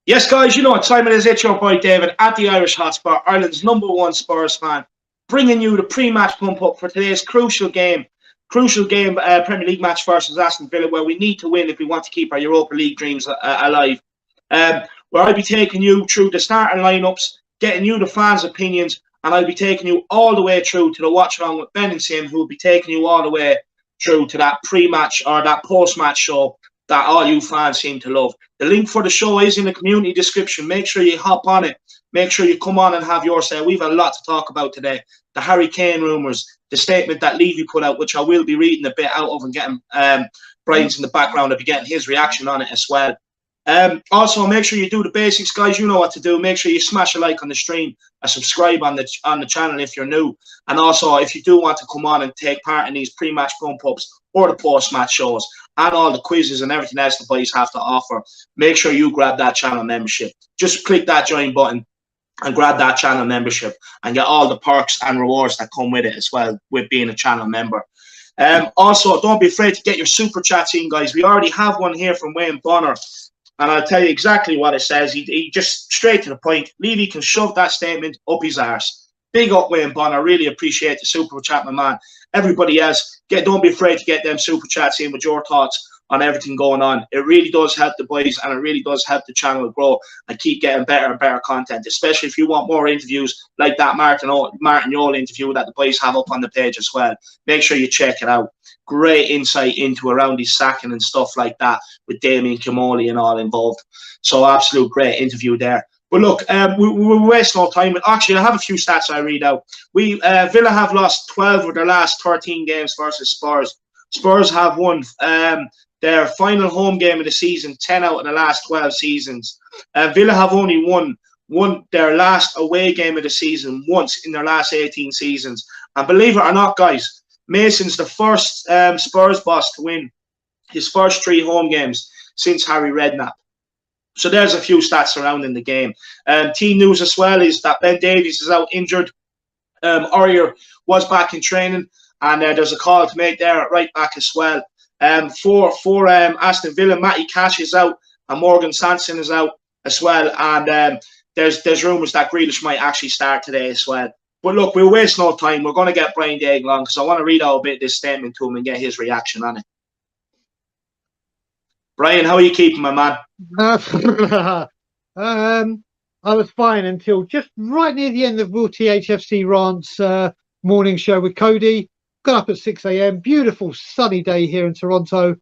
Yes, guys, you know what time it is. It's your boy David at the Irish Hotspur, Ireland's #1 Spurs fan, bringing you the pre-match pump-up for today's crucial game, Premier League match versus Aston Villa, where we need to win if we want to keep our Europa League dreams alive. Where I'll be taking you through the starting lineups, getting you the fans' opinions, and I'll be taking you all the way through to the watch-along with Ben and Sim, who will be taking you all the way through to that pre-match or that post-match show that all you fans seem to love. The link for the show is in the community description. Make sure you hop on it. Make sure you come on and have your say. We've a lot to talk about today. The Harry Kane rumours, the statement that Levy put out, which I will be reading a bit out of and getting Brian's in the background. I'll be getting his reaction on it as well. Also, make sure you do the basics, guys. You know what to do. Make sure you smash a like on the stream, a subscribe on the channel if you're new. And also, if you do want to come on and take part in these pre-match pump-ups or the post-match shows and all the quizzes and everything else the boys have to offer, make sure you grab that channel membership. Just click that join button and grab that channel membership and get all the perks and rewards that come with it as well with being a channel member. Also, don't be afraid to get your super chats in, guys. We already have one here from Wayne Bonner, and I'll tell you exactly what it says. He just straight to the point. Levy can shove that statement up his arse. Big up, Wayne Bonner. Really appreciate the super chat, my man. Everybody else, don't be afraid to get them super chats in with your thoughts on everything going on. It really does help the boys, and it really does help the channel grow and keep getting better and better content, especially if you want more interviews like that Martin Yole interview that the boys have up on the page as well. Make sure you check it out. Great insight into around his sacking and stuff like that with Damien Kimoli and all involved. So absolute great interview there. But look, we'll waste no time. Actually, I have a few stats I read out. Villa have lost 12 of their last 13 games versus Spurs. Spurs have won their final home game of the season 10 out of the last 12 seasons. Villa have only won their last away game of the season once in their last 18 seasons. And believe it or not, guys, Mason's the first Spurs boss to win his first 3 home games since Harry Redknapp. So there's a few stats surrounding the game. Team news as well is that Ben Davies is out injured. Aurier was back in training, and there's a call to make there at right back as well. For Aston Villa, Matty Cash is out, and Morgan Sanson is out as well. And there's rumours that Grealish might actually start today as well. But look, we'll waste no time. We're going to get Brian Daigle on because I want to read out a bit of this statement to him and get his reaction on it. Brian, how are you keeping, my man? I was fine until just right near the end of Will THFC Rant's morning show with Cody. Got up at 6 a.m. Beautiful sunny day here in Toronto.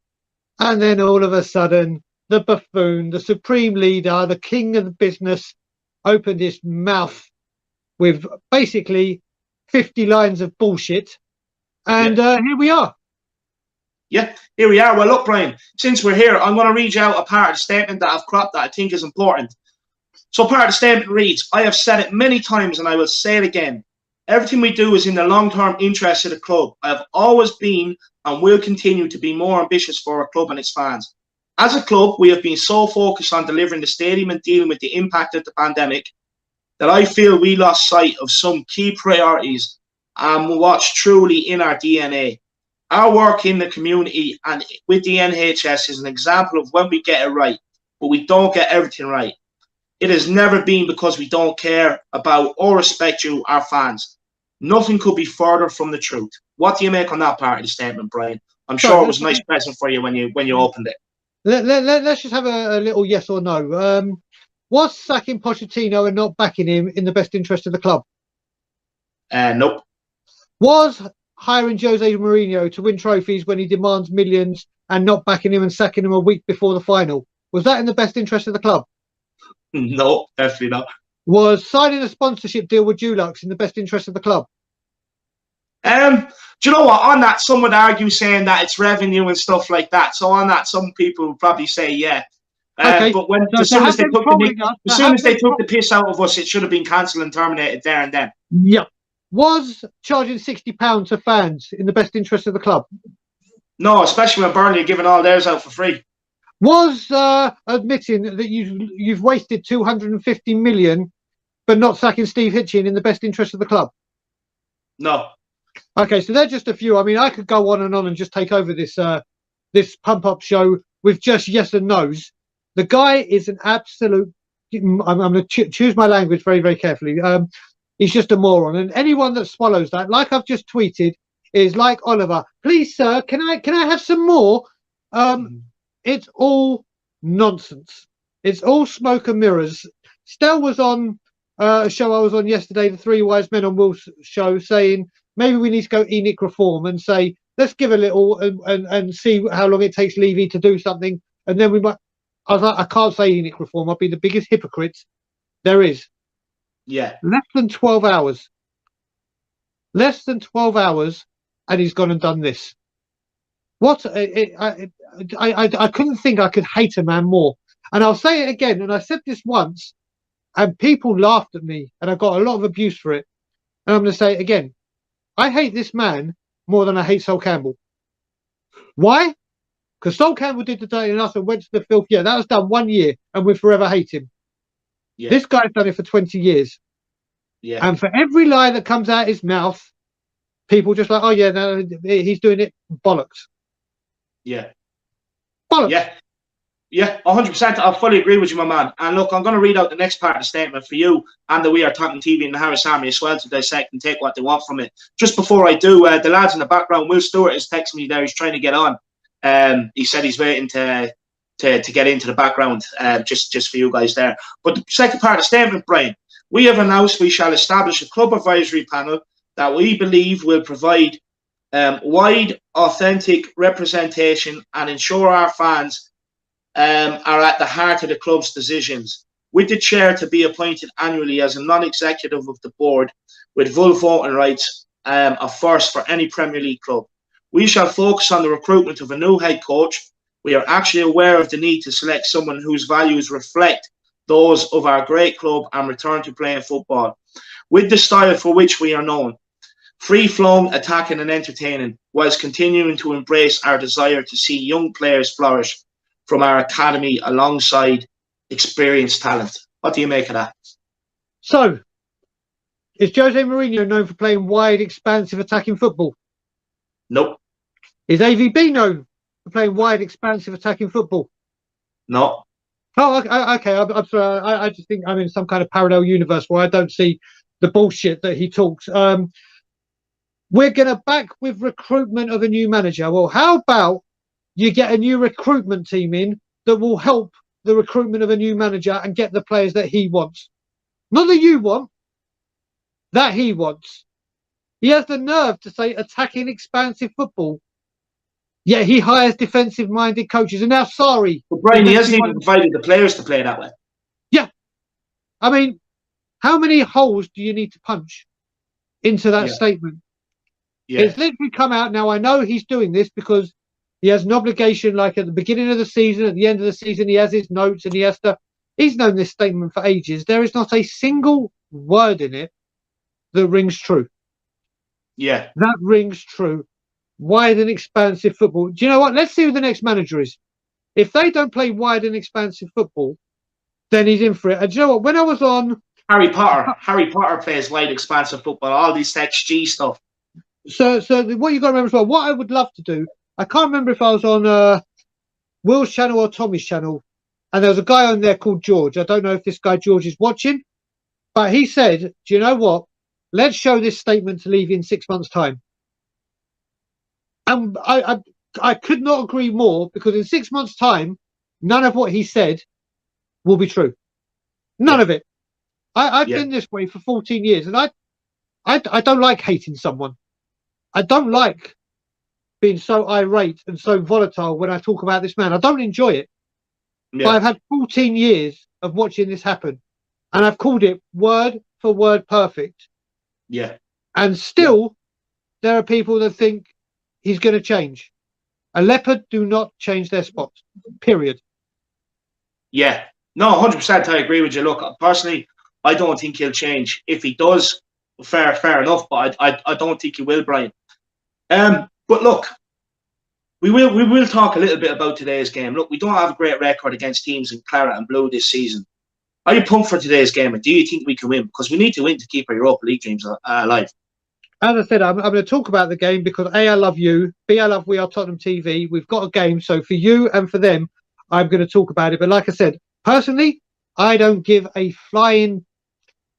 And then all of a sudden, the buffoon, the supreme leader, the king of the business, opened his mouth with basically 50 lines of bullshit. And here we are. Yeah, here we are. Well, look, Brian, since we're here, I'm going to read you out a part of the statement that I've cropped that I think is important. So part of the statement reads, I have said it many times and I will say it again. Everything we do is in the long-term interest of the club. I have always been and will continue to be more ambitious for our club and its fans. As a club, we have been so focused on delivering the stadium and dealing with the impact of the pandemic that I feel we lost sight of some key priorities and what's truly in our DNA. Our work in the community and with the NHS is an example of when we get it right, but we don't get everything right. It has never been because we don't care about or respect you, our fans. Nothing could be further from the truth. What do you make on that part of the statement, Brian? I'm sure it was a nice present for you when you opened it. Let's just have a little yes or no. Was sacking Pochettino and not backing him in the best interest of the club? Nope. Was hiring Jose Mourinho to win trophies when he demands millions and not backing him and sacking him a week before the final, was that in the best interest of the club? No, definitely not. Was signing a sponsorship deal with Dulux in the best interest of the club? Do you know what? On that, some would argue saying that it's revenue and stuff like that. So on that, some people would probably say yeah. Okay. But when as soon as they took the piss out of us, it should have been cancelled and terminated there and then. Yeah. Was charging £60 to fans in the best interest of the club? No, especially when Burnley are giving all theirs out for free. Was admitting that you've wasted 250 million, but not sacking Steve Hitchin in the best interest of the club? No. Okay, so they're just a few. I mean, I could go on and just take over this this pump up show with just yes and no's. The guy is an absolute I'm going to choose my language very, very carefully. He's just a moron, and anyone that swallows that, like I've just tweeted, is like Oliver. Please, sir, can I have some more? It's all nonsense. It's all smoke and mirrors. Stel was on a show I was on yesterday, the Three Wise Men on Will's show, saying maybe we need to go ENIC reform and say let's give a little and see how long it takes Levy to do something, and then we might. I was like, I can't say ENIC reform. I'll be the biggest hypocrite there is. Yeah. Less than 12 hours. Less than 12 hours, and he's gone and done this. What? I couldn't think I could hate a man more. And I'll say it again, and I said this once, and people laughed at me, and I got a lot of abuse for it. And I'm going to say it again. I hate this man more than I hate Sol Campbell. Why? Because Sol Campbell did the dirty and us and went to the filth. Yeah, that was done 1 year, and we forever hate him. Yeah. This guy's done it for 20 years. Yeah. And for every lie that comes out his mouth, people just like, oh yeah, no, he's doing it. Bollocks. Yeah. Bollocks. Yeah. Yeah, 100%. I fully agree with you, my man. And look, I'm going to read out the next part of the statement for you and the We Are Tottenham TV and the Harris Army as well to dissect and take what they want from it. Just before I do, the lads in the background, Will Stewart is texting me there. He's trying to get on. He said he's waiting to get into the background just for you guys there. But the second part of the statement, Brian, we have announced we shall establish a club advisory panel that we believe will provide wide, authentic representation and ensure our fans are at the heart of the club's decisions, with the chair to be appointed annually as a non-executive of the board with full voting rights of first for any Premier League club. We shall focus on the recruitment of a new head coach. We are actually aware of the need to select someone whose values reflect those of our great club and return to playing football with the style for which we are known, free-flowing, attacking and entertaining, whilst continuing to embrace our desire to see young players flourish from our academy alongside experienced talent. What do you make of that? So, is Jose Mourinho known for playing wide, expansive, attacking football? Nope. Is AVB known for playing wide, expansive, attacking football? No. Oh, okay. I'm sorry. I just think I'm in some kind of parallel universe where I don't see the bullshit that he talks. We're going to back with recruitment of a new manager. Well, how about you get a new recruitment team in that will help the recruitment of a new manager and get the players that he wants? Not that you want, that he wants. He has the nerve to say attacking, expansive football. Yet he hires defensive-minded coaches. And now, sorry. But Brian, he hasn't even provided the players to play that way. Yeah. I mean, how many holes do you need to punch into that statement? Yeah. It's literally come out. Now, I know he's doing this because he has an obligation, like at the beginning of the season, at the end of the season, he has his notes and he has to... He's known this statement for ages. There is not a single word in it that rings true. Yeah. That rings true. Wide and expansive football. Do you know what? Let's see who the next manager is. If they don't play wide and expansive football, then he's in for it. And do you know what? When I was on... Harry Potter plays wide, expansive football, all this XG stuff. So what you got to remember as well, what I would love to do, I can't remember if I was on Will's channel or Tommy's channel, and there was a guy on there called George. I don't know if this guy George is watching, but he said, do you know what? Let's show this statement to Levy in 6 months' time. And I could not agree more, because in 6 months' time, none of what he said will be true. None of it. I've been this way for 14 years, and I don't like hating someone. I don't like being so irate and so volatile when I talk about this man. I don't enjoy it. Yeah. But I've had 14 years of watching this happen, and I've called it word for word perfect. Yeah. And still, there are people that think he's going to change. A leopard do not change their spots, period. Yeah. No, 100% I agree with you. Look, personally, I don't think he'll change. If he does, fair enough, but I don't think he will, Brian. But look, we will talk a little bit about today's game. Look, we don't have a great record against teams in claret and blue this season. Are you pumped for today's game, and do you think we can win? Because we need to win to keep our Europa League games alive. As I said, I'm going to talk about the game because A, I love you. B, I love We Are Tottenham TV. We've got a game, so for you and for them, I'm going to talk about it. But like I said, personally, I don't give a flying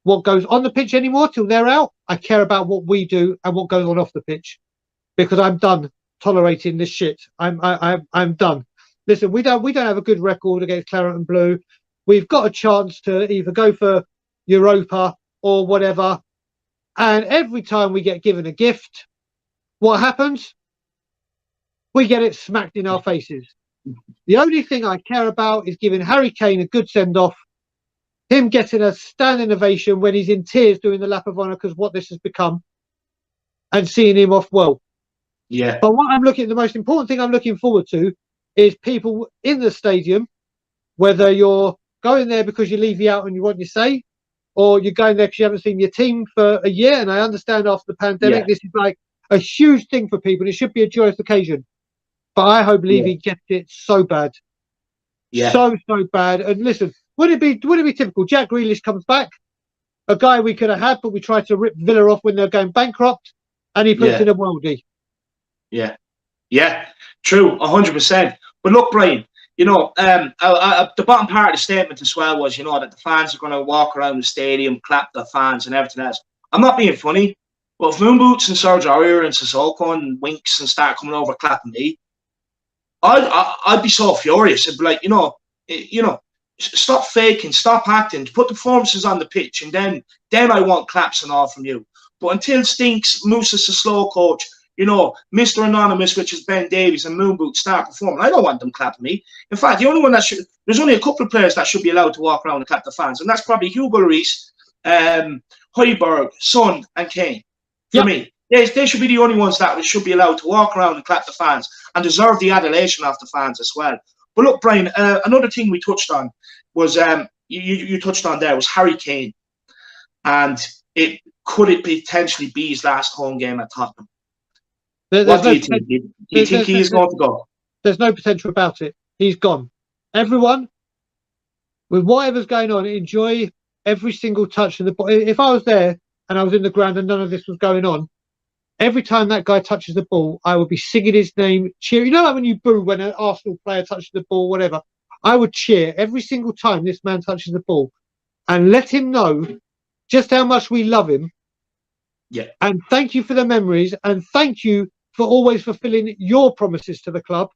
what goes on the pitch anymore till they're out. I care about what we do and what goes on off the pitch, because I'm done tolerating this shit. I'm done. Listen, we don't have a good record against Claret and Blue. We've got a chance to either go for Europa or whatever, and every time we get given a gift, what happens? We get it smacked in our faces. The only thing I care about is giving Harry Kane a good send-off, him getting a standing ovation when he's in tears doing the lap of honour because what this has become, and seeing him off well. Yeah. But the most important thing I'm looking forward to is people in the stadium, whether you're going there because you leave you out and you want your say, or you're going there because you haven't seen your team for a year. And I understand after the pandemic, this is like a huge thing for people. It should be a joyous occasion. But I hope Levy gets it so bad. Yeah. So bad. And listen, would it be typical? Jack Grealish comes back, a guy we could have had, but we tried to rip Villa off when they're going bankrupt, and he puts in a worldie. Yeah. Yeah. True, 100%. But look, Brian, you know, the bottom part of the statement as well was, you know, that the fans are going to walk around the stadium, clap the fans and everything else. I'm not being funny, but if Moon Boots and Serge Aurier and Sissoko and Winks and start coming over clapping me, I'd be so furious. I'd be like, you know, stop faking, stop acting, put the performances on the pitch, and then I want claps and all from you. But until Stinks, Moose's a slow coach, you know, Mr. Anonymous, which is Ben Davies, and Moon Boots start performing, I don't want them clapping me. In fact, the only one that there's only a couple of players that should be allowed to walk around and clap the fans, and that's probably Hugo Lloris, Højbjerg, Son, and Kane. For me, they should be the only ones that should be allowed to walk around and clap the fans and deserve the adulation of the fans as well. But look, Brian, another thing we touched on was you touched on there was Harry Kane, and could it potentially be his last home game at Tottenham? What do you think? Do you think he is going to go? There's no potential about it. He's gone. Everyone, with whatever's going on, enjoy every single touch of the ball. If I was there and I was in the ground and none of this was going on, every time that guy touches the ball, I would be singing his name, cheering. You know, like when you boo when an Arsenal player touches the ball, whatever. I would cheer every single time this man touches the ball and let him know just how much we love him. Yeah. And thank you for the memories, and thank you for always fulfilling your promises to the club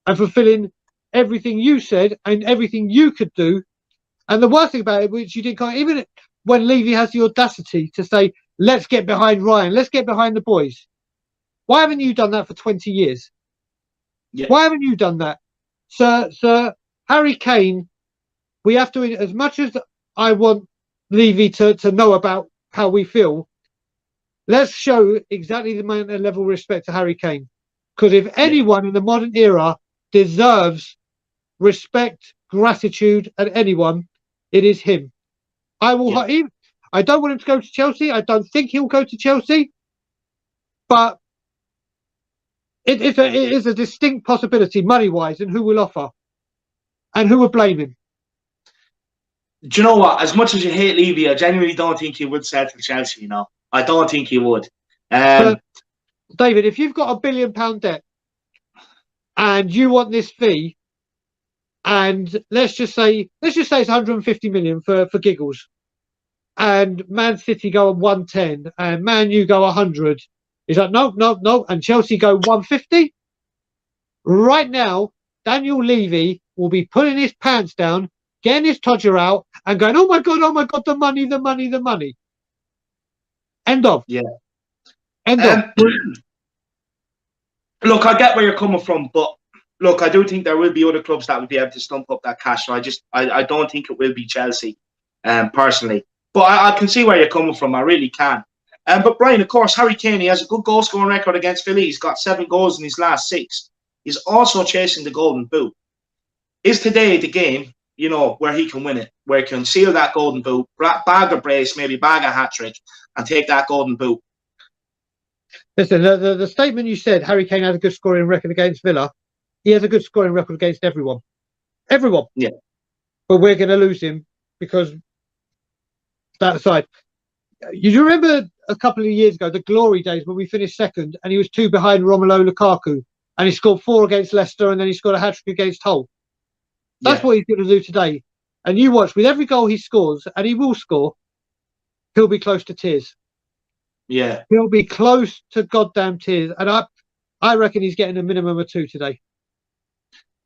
and fulfilling everything you said and everything you could do. And the worst thing about it, which you didn't, even when Levy has the audacity to say, let's get behind Ryan, let's get behind the boys. Why haven't you done that for 20 years? Yeah. Why haven't you done that? Sir Harry Kane, we have to, as much as I want Levy to know about how we feel, let's show exactly the level of respect to Harry Kane. Because if anyone in the modern era deserves respect, gratitude, and anyone, it is him. I don't want him to go to Chelsea. I don't think he'll go to Chelsea. But it is a distinct possibility, money-wise, and who will offer. And who will blame him. Do you know what? As much as you hate Levy, I genuinely don't think he would sell to Chelsea, you know. I don't think he would. David, if you've got £1 billion debt and you want this fee, and let's just say it's 150 million for giggles, and Man City go on 110 and Man U go 100, he's like, no, and Chelsea go 150. Right now, Daniel Levy will be putting his pants down, getting his todger out, and going, oh my god, the money. End of. Yeah. End of. Look, I get where you're coming from, but look, I do think there will be other clubs that would be able to stump up that cash. So I don't think it will be Chelsea, personally. But I can see where you're coming from. I really can. But Brian, of course, Harry Kane, he has a good goal scoring record against Philly. He's got 7 goals in his last 6. He's also chasing the Golden Boot. Is today the game, you know, where he can win it, where he can seal that Golden Boot, bag a brace, maybe bag a hat-trick, and take that Golden Boot? Listen, the statement you said, Harry Kane has a good scoring record against Villa, he has a good scoring record against everyone. Everyone. Yeah. But we're going to lose him because that aside. You remember a couple of years ago, the glory days when we finished second and he was 2 behind Romelu Lukaku and he scored 4 against Leicester and then he scored a hat-trick against Hull. That's what he's going to do today. And you watch, with every goal he scores, and he will score, he'll be close to tears. Yeah. He'll be close to goddamn tears. And I reckon he's getting a minimum of 2 today.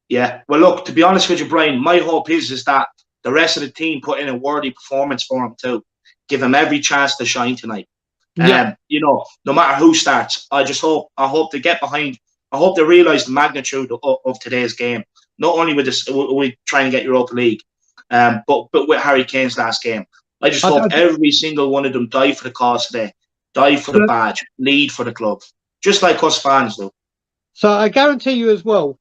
Yeah. Well, look, to be honest with you, Brian, my hope is that the rest of the team put in a worthy performance for him too. Give him every chance to shine tonight. Yeah. You know, no matter who starts, I hope they get behind. I hope they realise the magnitude of today's game. Not only with this, we trying to get Europa League, but with Harry Kane's last game. I just hope every single one of them die for the cause today, die for the badge, lead for the club, just like us fans do. So I guarantee you as well,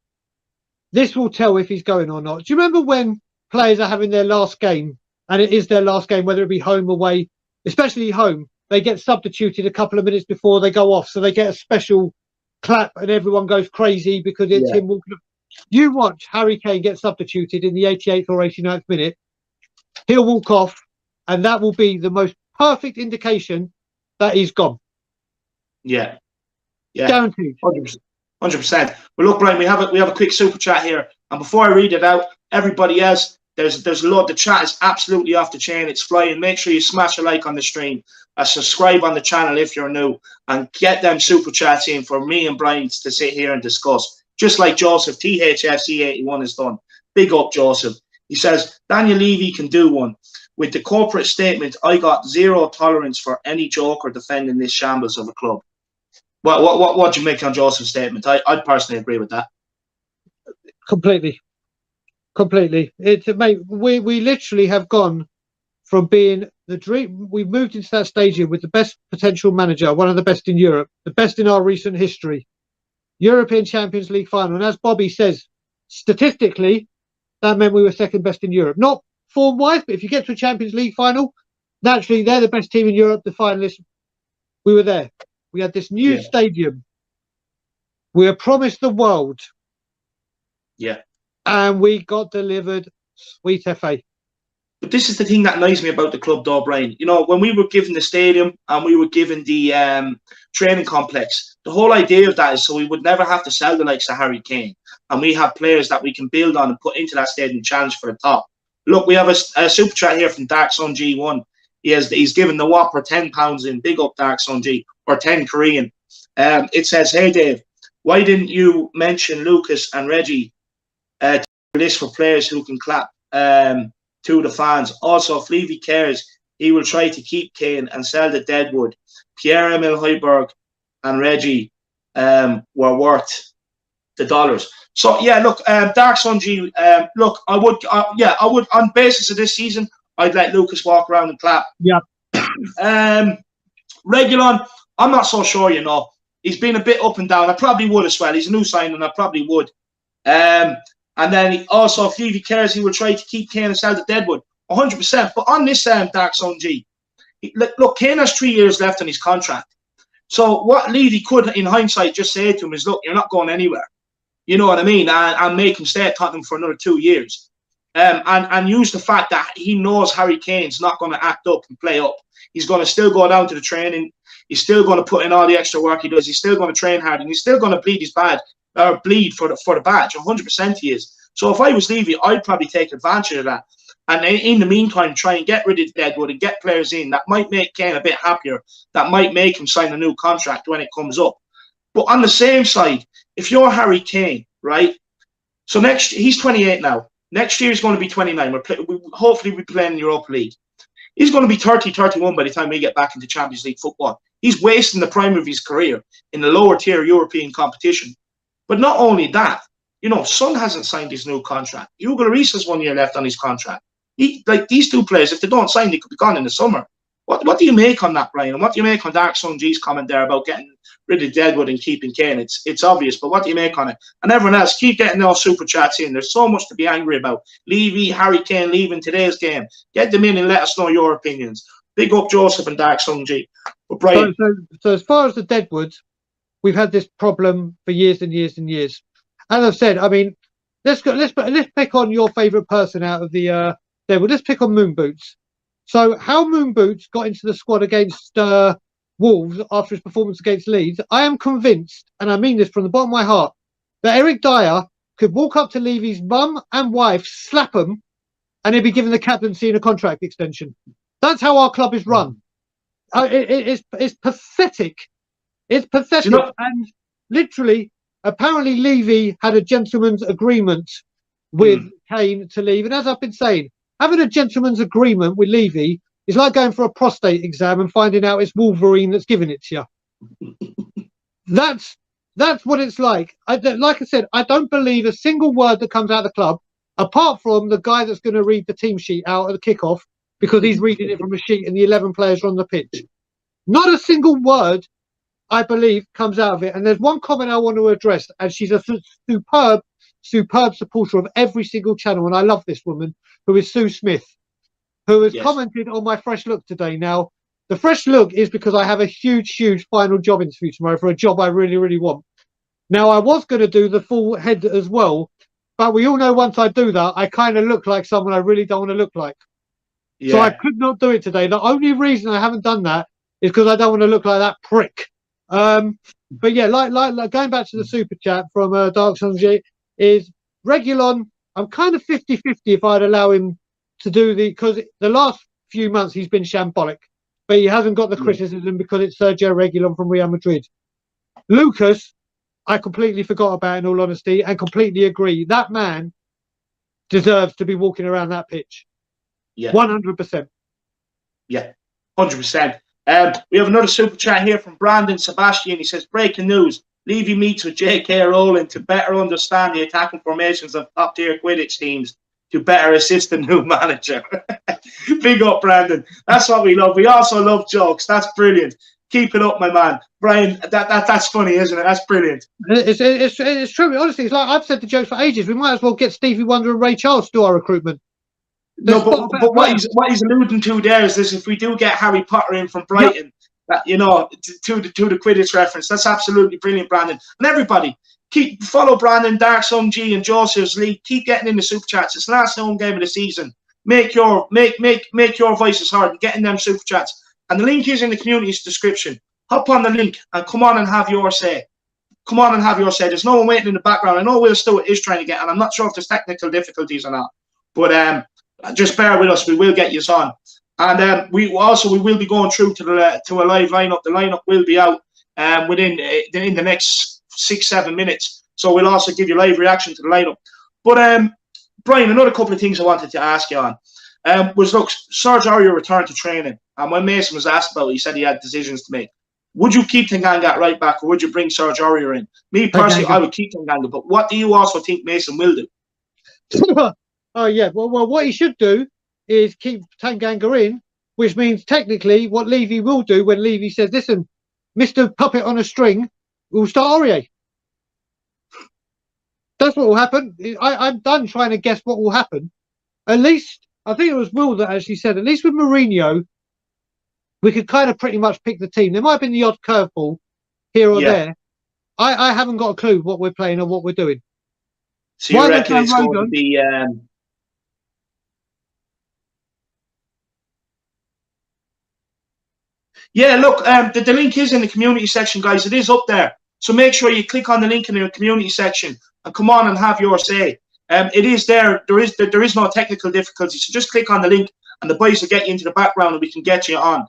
this will tell if he's going or not. Do you remember when players are having their last game, and it is their last game, whether it be home or away, especially home, they get substituted a couple of minutes before they go off, so they get a special clap and everyone goes crazy because it's him walking. You watch Harry Kane get substituted in the 88th or 89th minute, he'll walk off, and that will be the most perfect indication that he's gone. Yeah. Guaranteed. 100%. But look, Brian, we have a quick super chat here, and before I read it out, everybody else, there's a lot. The chat is absolutely off the chain. It's flying. Make sure you smash a like on the stream, subscribe on the channel if you're new, and get them super chats in for me and Brian to sit here and discuss. Just like Joseph THFC81 has done. Big up, Joseph. He says Daniel Levy can do one. With the corporate statement, I got zero tolerance for any joker defending this shambles of a club. What do you make on Joseph's statement? I personally agree with that. Completely. It's, mate, we literally have gone from being the dream. We've moved into that stadium with the best potential manager, one of the best in Europe, the best in our recent history, European Champions League final. And as Bobby says, statistically, that meant we were second best in Europe. Not form-wise, but if you get to a Champions League final, naturally they're the best team in Europe, the finalists. We were there. We had this new stadium. We were promised the world. Yeah. And we got delivered sweet FA. But this is the thing that annoys me about the club, though, Brian. You know, when we were given the stadium and we were given the training complex, the whole idea of that is so we would never have to sell the likes of Harry Kane. And we have players that we can build on and put into that stadium challenge for the top. Look, we have a super chat here from Dark Sun G1. He's given the Whopper £10 in. Big up, Dark Sun G, or 10 Korean. It says, hey, Dave, why didn't you mention Lucas and Reggie to the list for players who can clap to the fans? Also, if Levy cares, he will try to keep Kane and sell the Deadwood. Pierre-Emile Højbjerg and Reggie were worth the dollars. So, yeah, look, Dark Sun G, look, I would, on basis of this season, I'd let Lucas walk around and clap. Yeah. Reguilon, I'm not so sure, you know. He's been a bit up and down. I probably would as well. He's a new signing, I probably would. And then also, if Levy cares, he will try to keep Kane and sell the Deadwood. 100%. But on this Dark Sun G, look, Kane has 3 years left on his contract. So what Levy could, in hindsight, just say to him is, look, you're not going anywhere. You know what I mean? And make him stay at Tottenham for another 2 years. And use the fact that he knows Harry Kane's not going to act up and play up. He's going to still go down to the training. He's still going to put in all the extra work he does. He's still going to train hard. And he's still going to bleed for the badge. 100% he is. So if I was Levy, I'd probably take advantage of that. And in the meantime, try and get rid of Deadwood and get players in that might make Kane a bit happier, that might make him sign a new contract when it comes up. But on the same side, if you're Harry Kane, right? So he's 28 now. Next year he's going to be 29. Hopefully we'll be playing in Europa League. He's going to be 30, 31 by the time we get back into Champions League football. He's wasting the prime of his career in the lower tier European competition. But not only that, you know, Son hasn't signed his new contract. Hugo Lloris has 1 year left on his contract. Like these two players, if they don't sign, they could be gone in the summer. What do you make on that, Brian? And what do you make on Dark Sun G's comment there about getting rid of Deadwood and keeping Kane? It's obvious, but what do you make on it? And everyone else, keep getting those super chats in. There's so much to be angry about. Levy, Harry Kane leaving today's game. Get them in and let us know your opinions. Big up Joseph and Dark Sun G. But Brian, so as far as the Deadwood, we've had this problem for years and years and years. As I've said, I mean, let's pick on your favourite person out of the Deadwood. Let's pick on Moon Boots. So how Moon Boots got into the squad against Wolves after his performance against Leeds, I am convinced, and I mean this from the bottom of my heart, that Eric Dyer could walk up to Levy's mum and wife, slap them, and he'll be given the captaincy and a contract extension. That's how our club is run. It's pathetic. It's pathetic. You know, and literally, apparently, Levy had a gentleman's agreement with Kane to leave. And as I've been saying, having a gentleman's agreement with Levy is like going for a prostate exam and finding out it's Wolverine that's giving it to you. That's what it's like. Like I said, I don't believe a single word that comes out of the club, apart from the guy that's going to read the team sheet out at the kickoff, because he's reading it from a sheet and the 11 players are on the pitch. Not a single word, I believe, comes out of it. And there's one comment I want to address, and she's a superb supporter of every single channel. And I love this woman, who is Sue Smith, who has commented on my fresh look today. Now, the fresh look is because I have a huge final job interview tomorrow for a job I really, really want. Now, I was going to do the full head as well, but we all know once I do that, I kind of look like someone I really don't want to look like. Yeah. So I could not do it today. The only reason I haven't done that is because I don't want to look like that prick. But yeah, like going back to the super chat from Dark Sunji, is Regulon. I'm kind of 50-50 if I'd allow him to do because the last few months he's been shambolic, but he hasn't got the criticism because it's Sergio Regulon from Real Madrid. Lucas, I completely forgot about, in all honesty, and completely agree. That man deserves to be walking around that pitch. Yeah, 100%. Yeah, 100%. We have another super chat here from Brandon Sebastian. He says, breaking news. Levy meets with J.K. Rowling to better understand the attacking formations of top-tier Quidditch teams to better assist the new manager. Big up, Brandon. That's what we love. We also love jokes. That's brilliant. Keep it up, my man. Brian, that's funny, isn't it? That's brilliant. It's true. Honestly, it's like I've said the jokes for ages. We might as well get Stevie Wonder and Ray Charles to do our recruitment. No, but what he's alluding to there is this: if we do get Harry Potter in from Brighton, that, you know, to the Quidditch reference, that's absolutely brilliant, Brandon. And everybody, follow Brandon, Dark Sun G, and Joseph's League. Keep getting in the super chats. It's the last home game of the season. Make your voices heard and get in them super chats. And the link is in the community's description. Hop on the link and come on and have your say. Come on and have your say. There's no one waiting in the background. I know Will Stewart is trying to get, and I'm not sure if there's technical difficulties or not, but just bear with us. We will get you on, and we will be going through to a live lineup. The lineup will be out in the next 6-7 minutes. So we'll also give you live reaction to the lineup. But Brian, another couple of things I wanted to ask you on was, look, Serge Aurier returned to training, and when Mason was asked about it, he said he had decisions to make. Would you keep Tanganga at right back, or would you bring Serge Aurier in? Me personally, I would keep Tanganga, but what do you also think Mason will do? Oh, yeah. Well, what he should do is keep Tanganga in, which means technically what Levy will do when Levy says, listen, Mr. Puppet on a string, we'll start Aurier. That's what will happen. I'm done trying to guess what will happen. At least, I think it was Will that actually said, at least with Mourinho, we could kind of pretty much pick the team. There might have been the odd curveball here or there. I haven't got a clue what we're playing or what we're doing. So you reckon it's going to be... Yeah, look, the link is in the community section, guys. It is up there. So make sure you click on the link in the community section and come on and have your say. It is there. There is no technical difficulty. So just click on the link and the boys will get you into the background and we can get you on.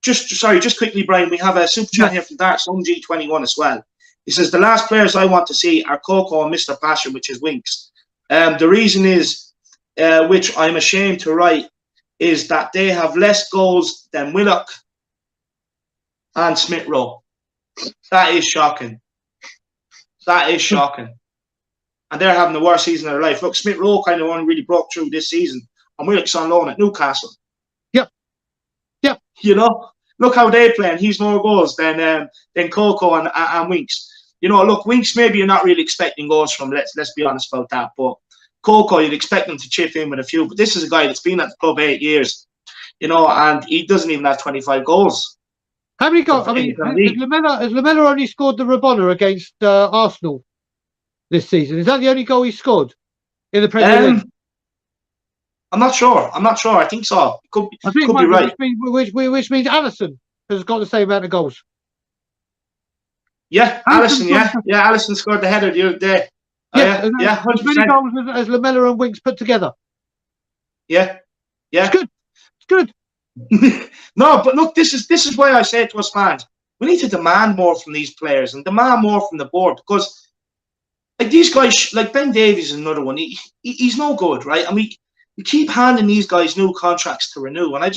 Just quickly, Brian, we have a super chat here from Dark Sun G21 as well. He says, the last players I want to see are Coco and Mr. Passion, which is Winks. The reason is, which I'm ashamed to write, is that they have less goals than Willock and Smith Rowe. That is shocking. That is shocking. And they're having the worst season of their life. Look, Smith Rowe kind of only really broke through this season, and Willock's on loan at Newcastle. Yep. You know, look how they play, and he's more goals than Coco and Winks. You know, look, Winks maybe you're not really expecting goals from. Let's be honest about that. But Coco, you'd expect him to chip in with a few. But this is a guy that's been at the club 8 years. You know, and he doesn't even have 25 goals. How many goals? I mean, has Lamella only scored the Rabona against Arsenal this season? Is that the only goal he scored in the Premier League? I'm not sure. I think so. Could be right. Which means Alisson has got the same amount of goals. Yeah, Alisson. Yeah, Alisson scored the header the other day. As many goals as Lamella and Winks put together. Yeah, It's yeah. good. It's good. No, but look, this is why I say to us fans, we need to demand more from these players and demand more from the board, because like these guys, like Ben Davies is another one. He's no good, right? And we keep handing these guys new contracts to renew, and I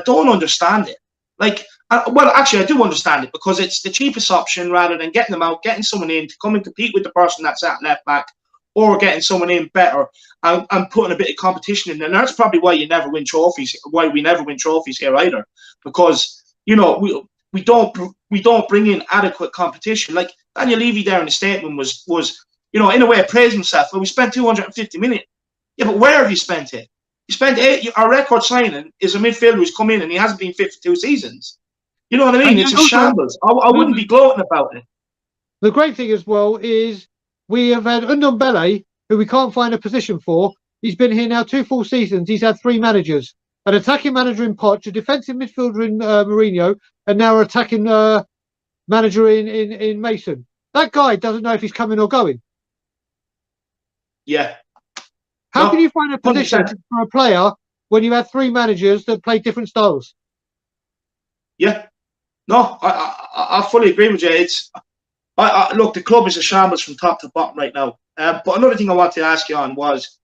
don't understand it. Like, well, actually, I do understand it, because it's the cheapest option rather than getting them out, getting someone in to come and compete with the person that's at left back, or getting someone in better and putting a bit of competition in there. And that's probably why you never win trophies. Why we never win trophies here either, because we don't bring in adequate competition. Like Daniel Levy there in the statement was in a way praised himself. Well, we spent 250 million. Yeah, but where have you spent it? You spent our record signing is a midfielder who's come in and he hasn't been fit for 2 seasons. You know what I mean? It's a shambles. I wouldn't be gloating about it. The great thing as well is we have had Ndombele, who we can't find a position for. He's been here now 2 full seasons. He's had 3 managers. An attacking manager in Poch, a defensive midfielder in Mourinho, and now an attacking manager in Mason. That guy doesn't know if he's coming or going. Yeah. How can you find a position 100%. For a player when you have 3 managers that play different styles? Yeah. No, I fully agree with you. Look, the club is a shambles from top to bottom right now. But another thing I wanted to ask you on was,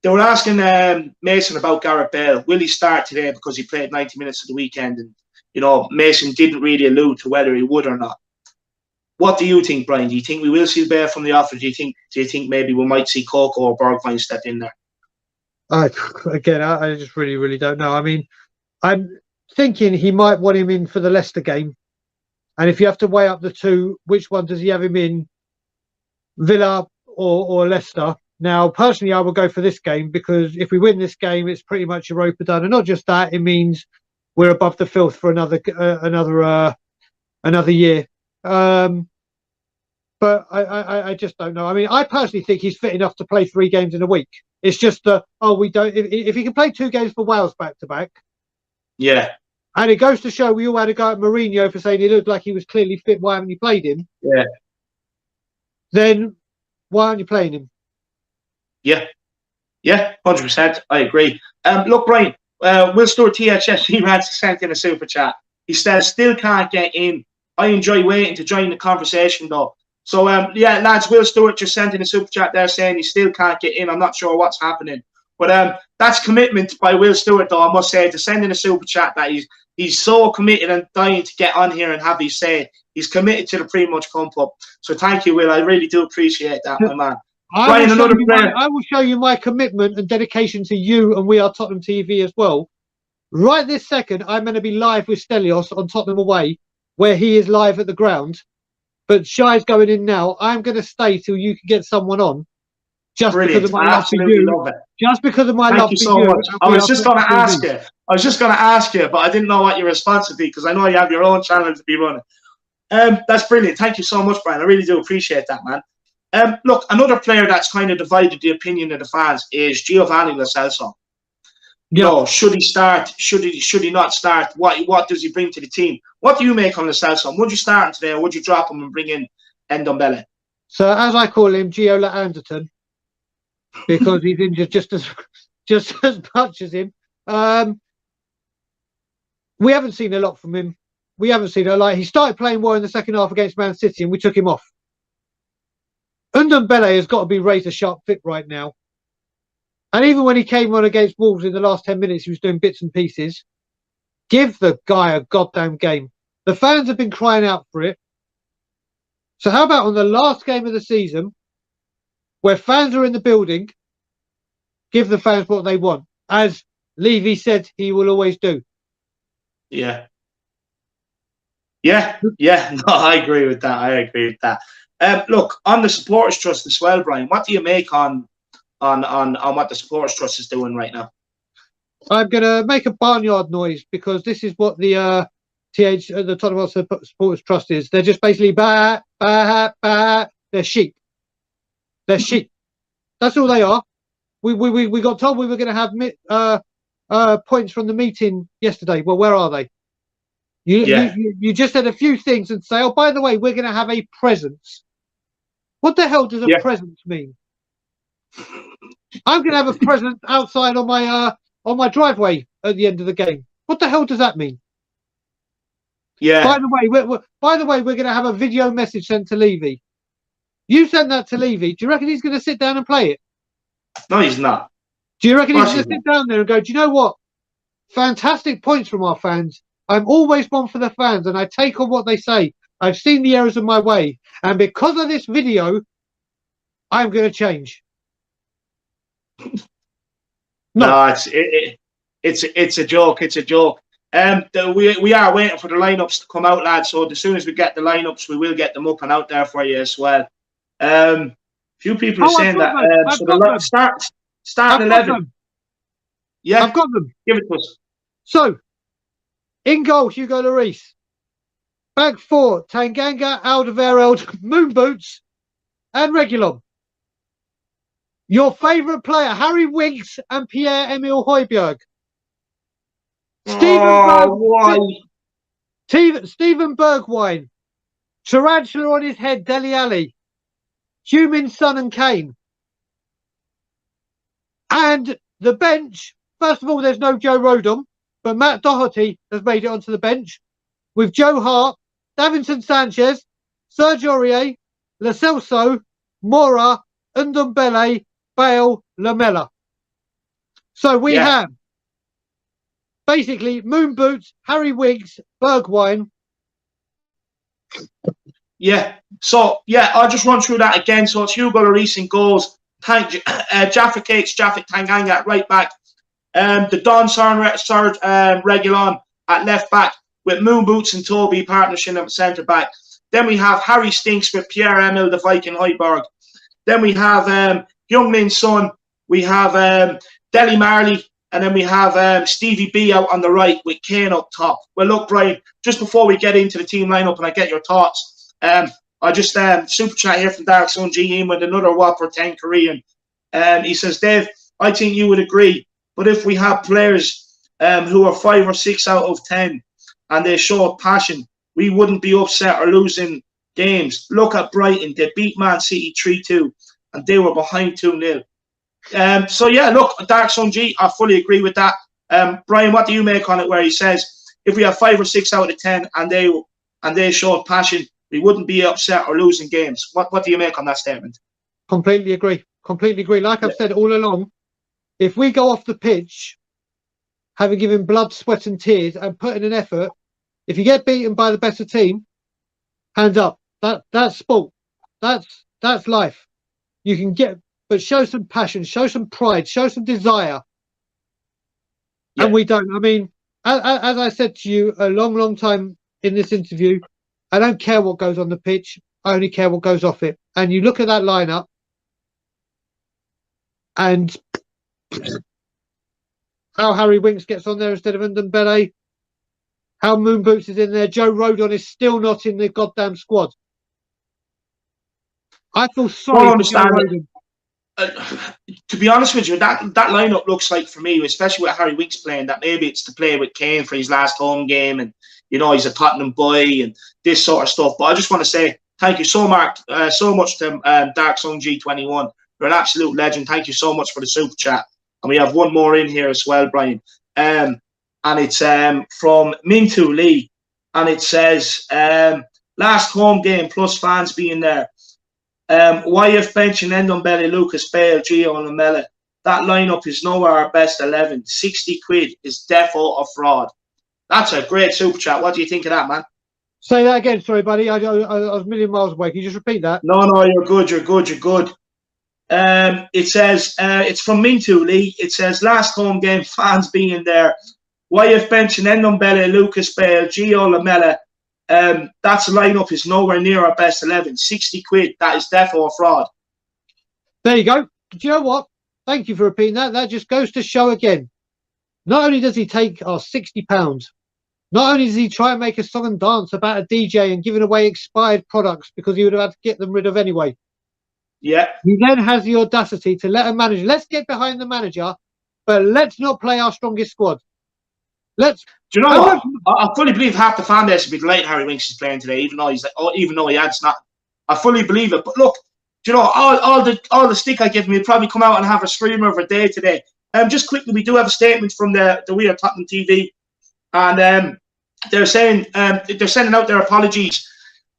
they were asking Mason about Gareth Bale. Will he start today because he played 90 minutes at the weekend? And, Mason didn't really allude to whether he would or not. What do you think, Brian? Do you think we will see Bale from the off, or do you think maybe we might see Coco or Bergwijn step in there? I just really, really don't know. I mean, I'm thinking he might want him in for the Leicester game. And if you have to weigh up the two, which one does he have him in? Villa or Leicester? Now, personally, I would go for this game, because if we win this game, it's pretty much Europa done. And not just that, it means we're above the filth for another year. But I just don't know. I mean, I personally think he's fit enough to play 3 games in a week. It's just we don't. If he can play 2 games for Wales back to back, yeah. And it goes to show we all had a go at Mourinho for saying he looked like he was clearly fit. Why haven't you played him? Yeah. Then why aren't you playing him? Yeah. Yeah, 100%. I agree. Look, Brian, Will Stewart THFC Rants sent in a super chat. He says, still can't get in. I enjoy waiting to join the conversation, though. So, yeah, lads, Will Stewart just sent in a super chat there saying he still can't get in. I'm not sure what's happening. But that's commitment by Will Stewart, though, I must say, to send in a super chat that he's so committed and dying to get on here and have his say. He's committed to the pre-match pump up. So thank you, Will. I really do appreciate that, my man. I will show you my commitment and dedication to you and We Are Tottenham TV as well. Right this second, I'm going to be live with Stelios on Tottenham Away, where he is live at the ground. But Shai's going in now. I'm going to stay till you can get someone on. Just because of my love for you. Just because of my love for you. Thank you so much. I was just going to ask you. I was just going to ask you, but I didn't know what your response would be, because I know you have your own channel to be running. That's brilliant. Thank you so much, Brian. I really do appreciate that, man. Look, another player that's kind of divided the opinion of the fans is Giovanni Lo Celso. You know, should he start? Should he not start? What does he bring to the team? What do you make on Lo Celso? Would you start him today, or would you drop him and bring in Ndombele? So, as I call him, Gio Anderton, because he's injured just as much as him. We haven't seen a lot from him. We haven't seen a lot. He started playing well in the second half against Man City, and we took him off. Ndombele has got to be razor sharp fit right now. And even when he came on against Wolves in the last 10 minutes, he was doing bits and pieces. Give the guy a goddamn game. The fans have been crying out for it. So how about on the last game of the season, where fans are in the building, give the fans what they want, as Levy said he will always do. Yeah. Yeah. No, I agree with that. Look, on the Supporters Trust as well, Brian, what do you make on what the Supporters Trust is doing right now? I'm going to make a barnyard noise, because this is what the Tottenham Supporters Trust is. They're just basically bah, bah, bah. They're sheep. They're sheep. That's all they are. We got told we were going to have points from the meeting yesterday. Well, where are they? You just said a few things and say, oh, by the way, we're going to have a presence. What the hell does a presence mean? I'm going to have a present outside on my driveway at the end of the game. What the hell does that mean? Yeah. By the way, we're going to have a video message sent to Levy. You send that to Levy. Do you reckon he's going to sit down and play it? No, he's not. Do you reckon Of he's course going to he's sit down there and go, do you know what? Fantastic points from our fans. I'm always one for the fans, and I take on what they say. I've seen the errors of my way, and because of this video, I'm going to change. No, it's a joke. It's a joke. We are waiting for the lineups to come out, lads. So as soon as we get the lineups, we will get them up and out there for you as well. Few people are saying that. So the start 11. Yeah, I've got them. Give it to us. So, in goal, Hugo Lloris. Back four, Tanganga, Alderweireld, Moon Boots, and Reguilon. Your favourite player, Harry Winks and Pierre-Emile Højbjerg. Steven Bergwijn. Tarantula on his head, Dele Alli. Heung-min Son and Kane. And the bench, first of all, there's no Joe Rodon, but Matt Doherty has made it onto the bench with Joe Hart, Davinson Sanchez, Serge Aurier, Lo Celso, Mora, Ndombele, Bale, Lamela. So we have basically Moon Boots, Harry Winks, Bergwijn. Yeah. So I'll just run through that again. So it's Hugo Lloris in goals. Jaffa Cakes, Jaffa Tanganga at right back. The Don Serge Reguilon at left back with Moon Boots and Toby partnership at centre back. Then we have Harry Stinks with Pierre-Emile the Viking Højbjerg. Then we have Heung-min Son. We have Dele Marley. And then we have Stevie B out on the right with Kane up top. Well, look, Brian, just before we get into the team lineup and I get your thoughts, I just super chat here from Dark Sun GM with another Whopper 10 Korean. He says, Dave, I think you would agree, but if we have players who are 5 or 6 out of 10 and they show passion, we wouldn't be upset or losing games. Look at Brighton. They beat Man City 3-2 and they were behind 2-0. So yeah, look, Dark Sun G, I fully agree with that. Brian, what do you make on it where he says if we have 5 or 6 out of 10 and they showed passion, we wouldn't be upset or losing games? What do you make on that statement? Completely agree. Completely agree. Like I've said all along, if we go off the pitch, having given blood, sweat and tears and put in an effort, if you get beaten by the better team, hands up. That's sport. That's life. You can get, but show some passion, show some pride, show some desire. Yeah. And we don't. I mean, as I said to you a long time in this interview, I don't care what goes on the pitch. I only care what goes off it. And you look at that lineup and how Harry Winks gets on there instead of Ndombele, how Moon Boots is in there. Joe Rodon is still not in the goddamn squad. I feel sorry for Joe Rodon. To be honest with you, that lineup looks like, for me, especially with Harry Winks playing, that maybe it's to play with Kane for his last home game, and you know he's a Tottenham boy and this sort of stuff. But I just want to say thank you so much to Dark Sun G21. You're an absolute legend. Thank you so much for the super chat. And we have one more in here as well, Brian. And it's from Mintu Lee, and it says last home game plus fans being there. YF bench and Ndombele, Lucas Bale, Gio and Lamela. That lineup is nowhere our best 11. 60 quid is defo a fraud. That's a great super chat. What do you think of that, man? Say that again. Sorry, buddy. I was a million miles away. Can you just repeat that? No, you're good. You're good. You're good. It says, it's from Mintu Lee. It says, last home game, fans being there. YF bench and Ndombele, Lucas Bale, Gio Lamela. That's lineup is nowhere near our best 11. 60 quid. That is defo a fraud. There you go. Do you know what? Thank you for repeating that. That just goes to show again. Not only does he take our £60, not only does he try and make a song and dance about a DJ and giving away expired products because he would have had to get them rid of anyway. Yeah. He then has the audacity to let a manager, let's get behind the manager, but let's not play our strongest squad. Do you know what? I fully believe half the fan base would be delighted Harry Winks is playing today, even though he adds not. I fully believe it. But look, you know, all the stick I give me will probably come out and have a screamer of a day today. Just quickly, we do have a statement from the WeAreTottenham TV, and they're saying they're sending out their apologies.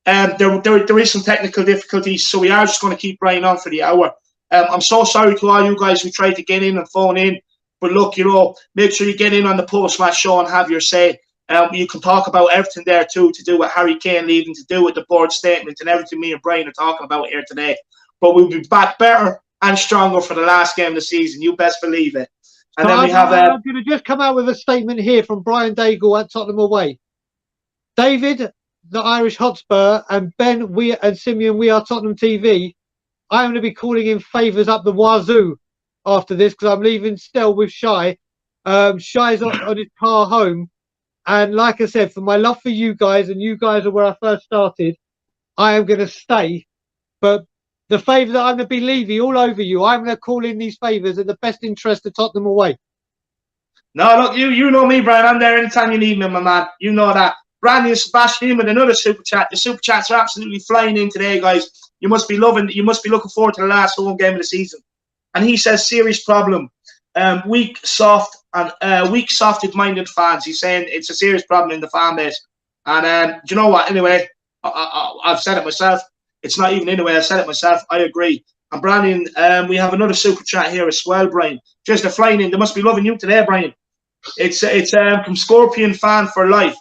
There is some technical difficulties, so we are just going to keep Brian on for the hour. I'm so sorry to all you guys who tried to get in and phone in, but look, you know, make sure you get in on the post-match show and have your say. You can talk about everything there too, to do with Harry Kane leaving, to do with the board statement and everything me and Brian are talking about here today. But we'll be back better and stronger for the last game of the season. You best believe it. And then we have. I'm going to just come out with a statement here from Brian Daigle at Tottenham away. David, the Irish Hotspur, and Ben, and Simeon, We Are Tottenham TV. I'm going to be calling in favours up the wazoo after this because I'm leaving still with Shy. Shy's on his car home. And like I said, for my love for you guys, and you guys are where I first started, I am going to stay. But the favour that I'm going to be Levy all over you, I'm going to call in these favours in the best interest of Tottenham away. No, look, you know me, Brian. I'm there anytime you need me, my man. You know that. Brandy and Sebastian with another super chat. The super chats are absolutely flying in today, guys. You must be looking forward to the last home game of the season. And he says, serious problem. Weak, soft-minded fans. He's saying it's a serious problem in the fan base. And do you know what? Anyway, I've said it myself. It's not even anyway. I've said it myself. I agree. And Brandon, we have another super chat here as well, Brian. Just a flying in. They must be loving you today, Brian. It's from Scorpion Fan for Life.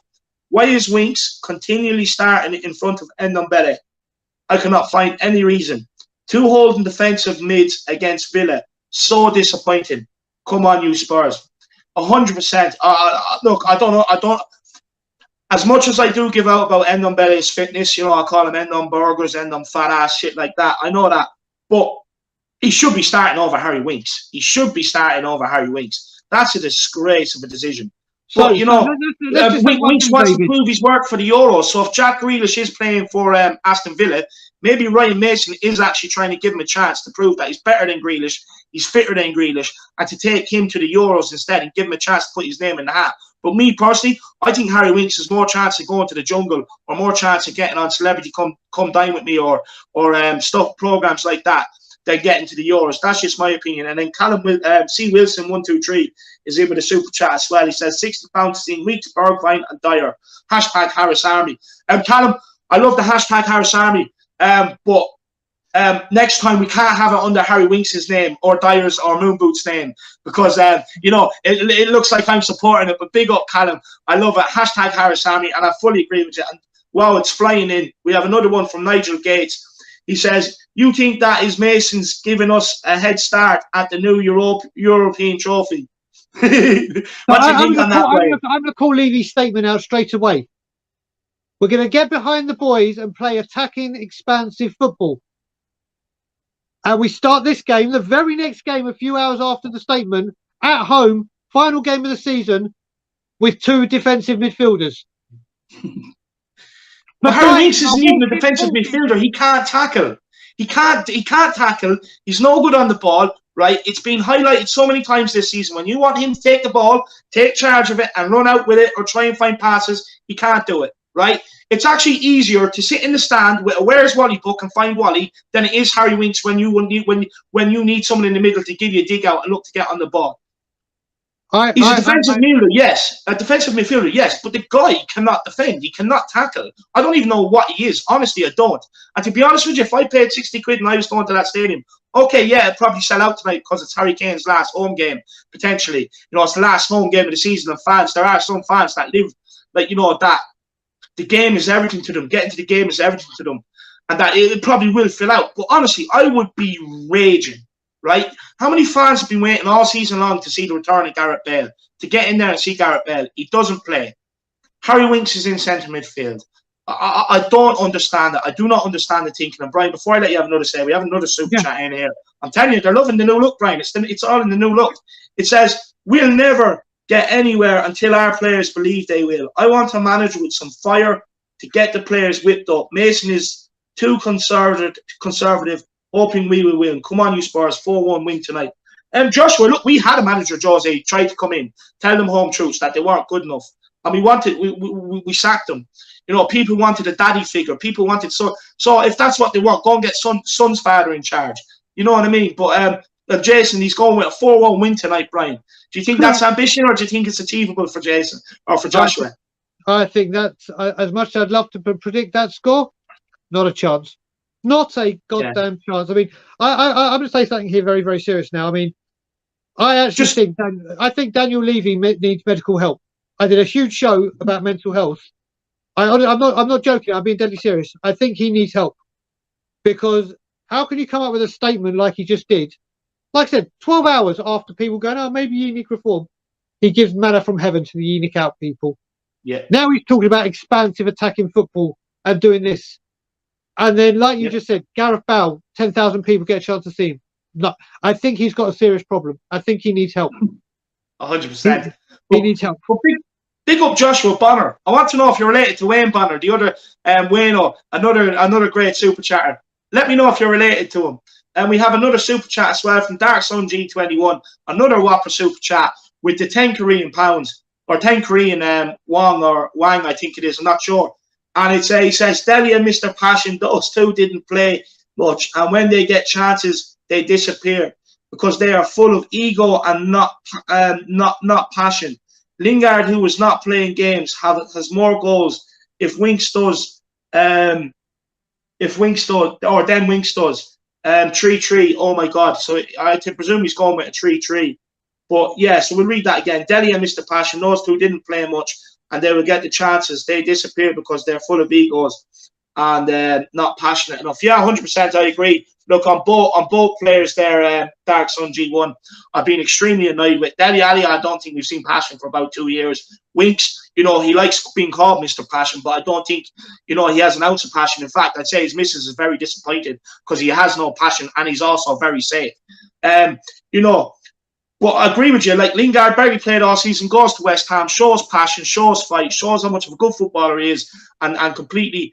Why is Winks continually starting in front of Ndombele? I cannot find any reason. 2 holding defensive mids against Villa. So disappointing. Come on, you Spurs. 100%. Look, I don't know. As much as I do give out about Ndombele's fitness, you know, I call him Ndom Burgers, Ndom fat ass, shit like that. I know that. But he should be starting over Harry Winks. He should be starting over Harry Winks. That's a disgrace of a decision. But, you know, Winks wants to prove his work for the Euros. So if Jack Grealish is playing for Aston Villa, maybe Ryan Mason is actually trying to give him a chance to prove that he's better than Grealish, he's fitter than Grealish, and to take him to the Euros instead and give him a chance to put his name in the hat. But me personally, I think Harry Winks has more chance of going to the jungle or more chance of getting on Celebrity Come Dine With Me or stuff, programs like that than getting to the Euros. That's just my opinion. And then Callum C. Wilson 123 is in with a super chat as well. He says £60 to see Weeks, Bergvine and Dyer. Hashtag Harris Army. Callum, I love the hashtag Harris Army. But next time we can't have it under Harry Winks' name or Dyer's or Moonboot's name because, you know, it looks like I'm supporting it. But big up, Callum. I love it. Hashtag Harris Army. And I fully agree with you. And wow, it's flying in. We have another one from Nigel Gates. He says, you think that is Mason's giving us a head start at the new European trophy? What do you think on that, Brian? I'm going to call Levy's statement out straight away. We're going to get behind the boys and play attacking, expansive football. And we start this game, the very next game, a few hours after the statement, at home, final game of the season, with 2 defensive midfielders. But Harry Winks isn't even a defensive midfielder. He can't tackle. He can't tackle. He's no good on the ball, right? It's been highlighted so many times this season. When you want him to take the ball, take charge of it, and run out with it or try and find passes, he can't do it, right? It's actually easier to sit in the stand with a Where's Wally book and find Wally than it is Harry Winks when you need someone in the middle to give you a dig out and look to get on the ball. He's a defensive midfielder, yes. A defensive midfielder, yes. But the guy cannot defend. He cannot tackle. I don't even know what he is. Honestly, I don't. And to be honest with you, if I paid 60 quid and I was going to that stadium, okay, yeah, it'd probably sell out tonight because it's Harry Kane's last home game, potentially. You know, it's the last home game of the season. And fans, there are some fans that live, like, you know, that the game is everything to them. Getting to the game is everything to them. And that it probably will fill out. But honestly, I would be raging. Right? How many fans have been waiting all season long to see the return of Gareth Bale? To get in there and see Gareth Bale. He doesn't play. Harry Winks is in centre midfield. I don't understand it. I do not understand the thinking. And Brian, before I let you have another say, we have another super chat in here. I'm telling you, they're loving the new look, Brian. It's all in the new look. It says, we'll never get anywhere until our players believe they will. I want a manager with some fire to get the players whipped up. Mason is too conservative. Hoping we will win. Come on, you Spurs. 4-1 win tonight. Joshua, look, we had a manager, Jose, tried to come in, tell them home truths that they weren't good enough. And we sacked them. You You know, people wanted a daddy figure. People wanted so if that's what they want, go and get son's father in charge. You know what I mean? But Jason, he's going with a 4-1 win tonight, Brian. Do you think that's ambition, or do you think it's achievable for Jason or for Joshua? I think that's as much as I'd love to predict that score. Not a chance. Not a goddamn chance. I mean, I'm going to say something here very, very serious now. I mean, I actually think Daniel Levy needs medical help. I did a huge show about mental health. I'm not joking. I'm being deadly serious. I think he needs help, because how can you come up with a statement like he just did? Like I said, 12 hours after people going, oh, maybe unique reform, he gives manna from heaven to the unique out people. Yeah. Now he's talking about expansive attacking football and doing this. And then, like you just said, Gareth Bale, 10,000 people get a chance to see him. No, I think he's got a serious problem. I think he needs help. 100%. He needs help. Big up Joshua Bonner. I want to know if you're related to Wayne Bonner, the other Wayno, another great super chatter. Let me know if you're related to him. And we have another super chat as well from Dark Sun G21, another whopper super chat with the 10 Korean pounds, or 10 Korean wong, or wang, I think it is, I'm not sure. And he says, Deli and Mr. Passion, those two didn't play much, and when they get chances, they disappear because they are full of ego and not passion. Lingard, who was not playing games, has more goals if Winks does, then Winks does. 3-3. Oh my God! So I presume he's going with a 3-3. But yeah, so we'll read that again. Deli and Mr. Passion, those two didn't play much, and they will get the chances. They disappear because they're full of egos and not passionate enough. Yeah, 100%. I agree. Look, on both players there, Dark Sun G1, I've been extremely annoyed with. Dele Alli, I don't think we've seen passion for about 2 years. Winks, you know, he likes being called Mr. Passion, but I don't think, you know, he has an ounce of passion. In fact, I'd say his missus is very disappointed because he has no passion, and he's also very safe. You know, well, I agree with you. Like, Lingard barely played all season, goes to West Ham, shows passion, shows fight, shows how much of a good footballer he is, and completely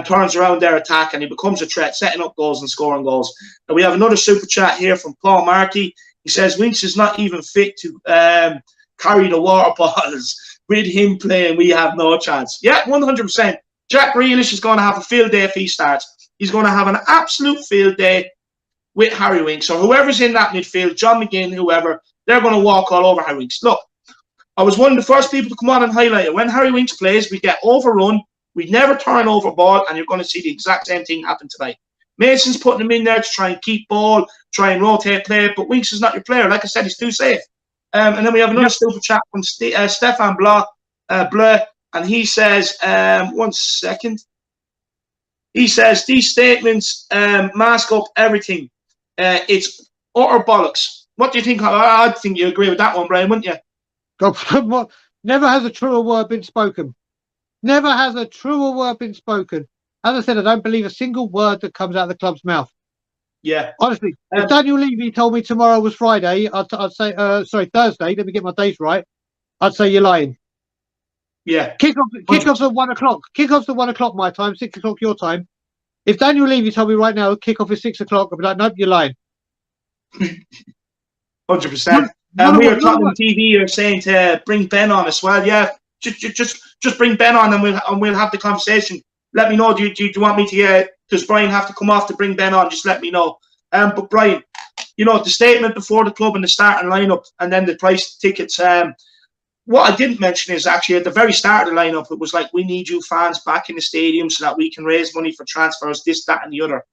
turns around their attack, and he becomes a threat, setting up goals and scoring goals. And we have another super chat here from Paul Markey. He says, Winks is not even fit to carry the water bottles. With him playing, we have no chance. Yeah, 100%. Jack Grealish is going to have a field day if he starts. He's going to have an absolute field day with Harry Winks, or whoever's in that midfield, John McGinn, whoever, they're going to walk all over Harry Winks. Look, I was one of the first people to come on and highlight it. When Harry Winks plays, we get overrun. We never turn over ball, and you're going to see the exact same thing happen tonight. Mason's putting him in there to try and keep ball, try and rotate play, but Winks is not your player. Like I said, he's too safe. And then we have another super chat from Stefan Bleu, and he says, one second. He says, these statements mask up everything. It's utter bollocks. What do you think? I think you agree with that one, Brian, wouldn't you? Never has a truer word been spoken. Never has a truer word been spoken. As I said, I don't believe a single word that comes out of the club's mouth. Yeah. Honestly, if Daniel Levy told me tomorrow was Friday, I'd say, sorry, Thursday, let me get my days right, I'd say you're lying. Yeah. Kickoff's at 1 o'clock. Kickoff's at 1 o'clock my time, 6 o'clock your time. If Daniel Levy told me right now kickoff is 6 o'clock, I'd be like, nope, you're lying. 100%. WeAreTottenhamTV are saying to bring Ben on as well. Yeah, just bring Ben on, and we'll have the conversation. Let me know. Do you want me to? Does Brian have to come off to bring Ben on? Just let me know. But Brian, you know, the statement before the club and the starting lineup, and then the price tickets. What I didn't mention is actually at the very start of the lineup, it was like, we need you fans back in the stadium so that we can raise money for transfers, this, that, and the other.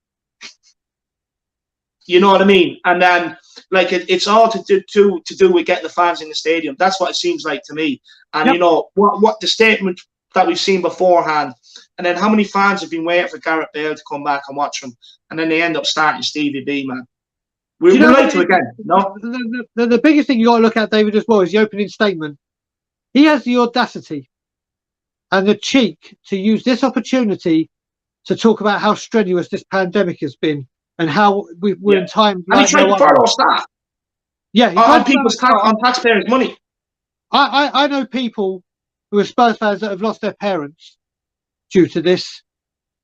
You know what I mean? And then, like, it's all to do with getting the fans in the stadium. That's what it seems like to me. And you know what the statement that we've seen beforehand, and then how many fans have been waiting for Gareth Bale to come back and watch him, and then they end up starting Stevie B, man. We'd like to again. No, the biggest thing you got to look at, David, as well, is the opening statement. He has the audacity and the cheek to use this opportunity to talk about how strenuous this pandemic has been and how we're in times. And he tried to furlough staff. Yeah, on taxpayers' money. I know people who are Spurs fans that have lost their parents due to this.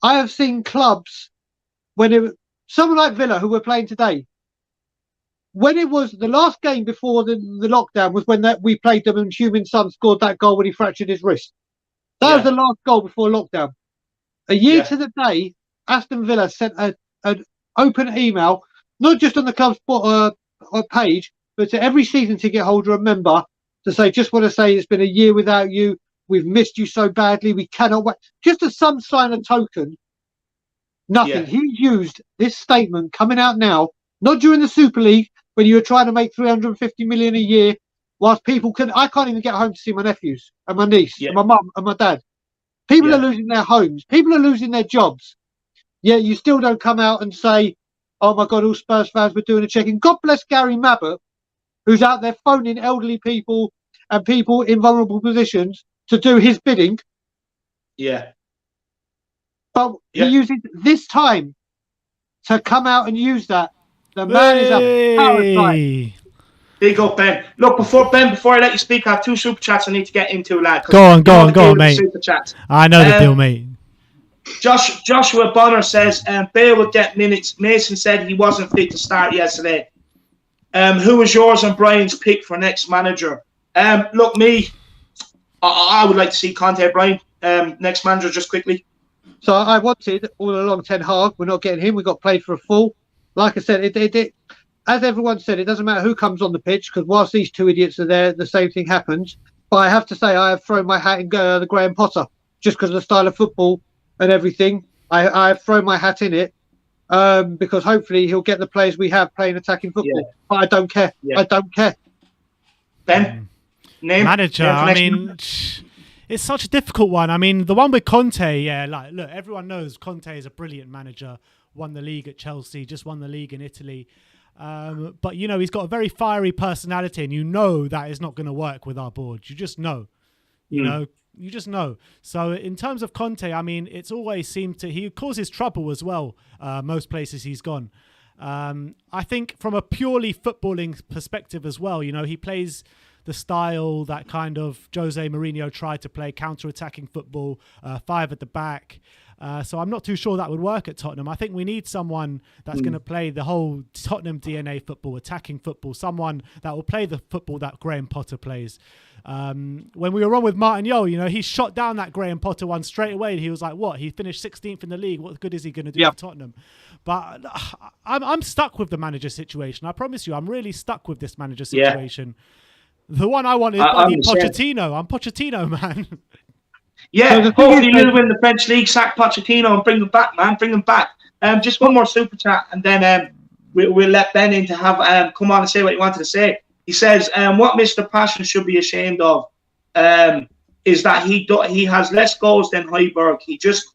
I have seen clubs someone like Villa, who we're playing today. When it was the last game before the lockdown was when we played them, and Heung-min Son scored that goal when he fractured his wrist. That was the last goal before lockdown. A year to the day, Aston Villa sent an open email, not just on the club's page, but to every season ticket holder and member to say, just want to say it's been a year without you. We've missed you so badly. We cannot wait. Just as some sign of token, nothing. He used this statement coming out now, not during the Super League when you were trying to make 350 million a year, whilst people I can't even get home to see my nephews and my niece and my mum and my dad. People are losing their homes. People are losing their jobs. Yet you still don't come out and say, oh my God, all Spurs fans were doing a check-in. God bless Gary Mabbott, who's out there phoning elderly people and people in vulnerable positions to do his bidding. Yeah. But he uses this time to come out and use that. The man is a parasite. Big up, Ben. Look, before I let you speak, I have 2 super chats I need to get into, lad. Go on, mate. Super chats. I know the deal, mate. Joshua Bonner says, Bale would get minutes. Mason said he wasn't fit to start yesterday. Who was yours and Brian's pick for next manager? Look, I would like to see Conte, Brian, next manager, just quickly. So I wanted all along Ten Hag. We're not getting him. We got played for a full. Like I said, as everyone said, it doesn't matter who comes on the pitch, because whilst these 2 idiots are there, the same thing happens. But I have to say, I have thrown my hat in the Graham Potter, just because of the style of football and everything. I have thrown my hat in it, because hopefully he'll get the players we have playing attacking football. Yeah. But I don't care. Yeah. I don't care. Ben? Manager, I mean, it's such a difficult one. I mean, the one with Conte, look, everyone knows Conte is a brilliant manager. Won the league at Chelsea, just won the league in Italy. But, he's got a very fiery personality, and that is not going to work with our board. You just know. You just know. So in terms of Conte, I mean, it's always seemed he causes trouble as well, most places he's gone. I think from a purely footballing perspective as well, he plays the style that kind of Jose Mourinho tried to play, counter-attacking football, 5 at the back. So I'm not too sure that would work at Tottenham. I think we need someone that's going to play the whole Tottenham DNA football, attacking football, someone that will play the football that Graham Potter plays. When we were on with Martin Yeo, he shot down that Graham Potter one straight away. He was like, what? He finished 16th in the league. What good is he going to do for Tottenham? But I'm stuck with the manager situation. I promise you, I'm really stuck with this manager situation. The one I want is Pochettino. I'm Pochettino, man. Yeah, so hopefully he'll win the French league, sack Pochettino and bring him back, man. Bring him back. Just one more super chat, and then we'll let Ben in to have come on and say what he wanted to say. He says, what Mr. Passion should be ashamed of is that he has less goals than Højbjerg. He just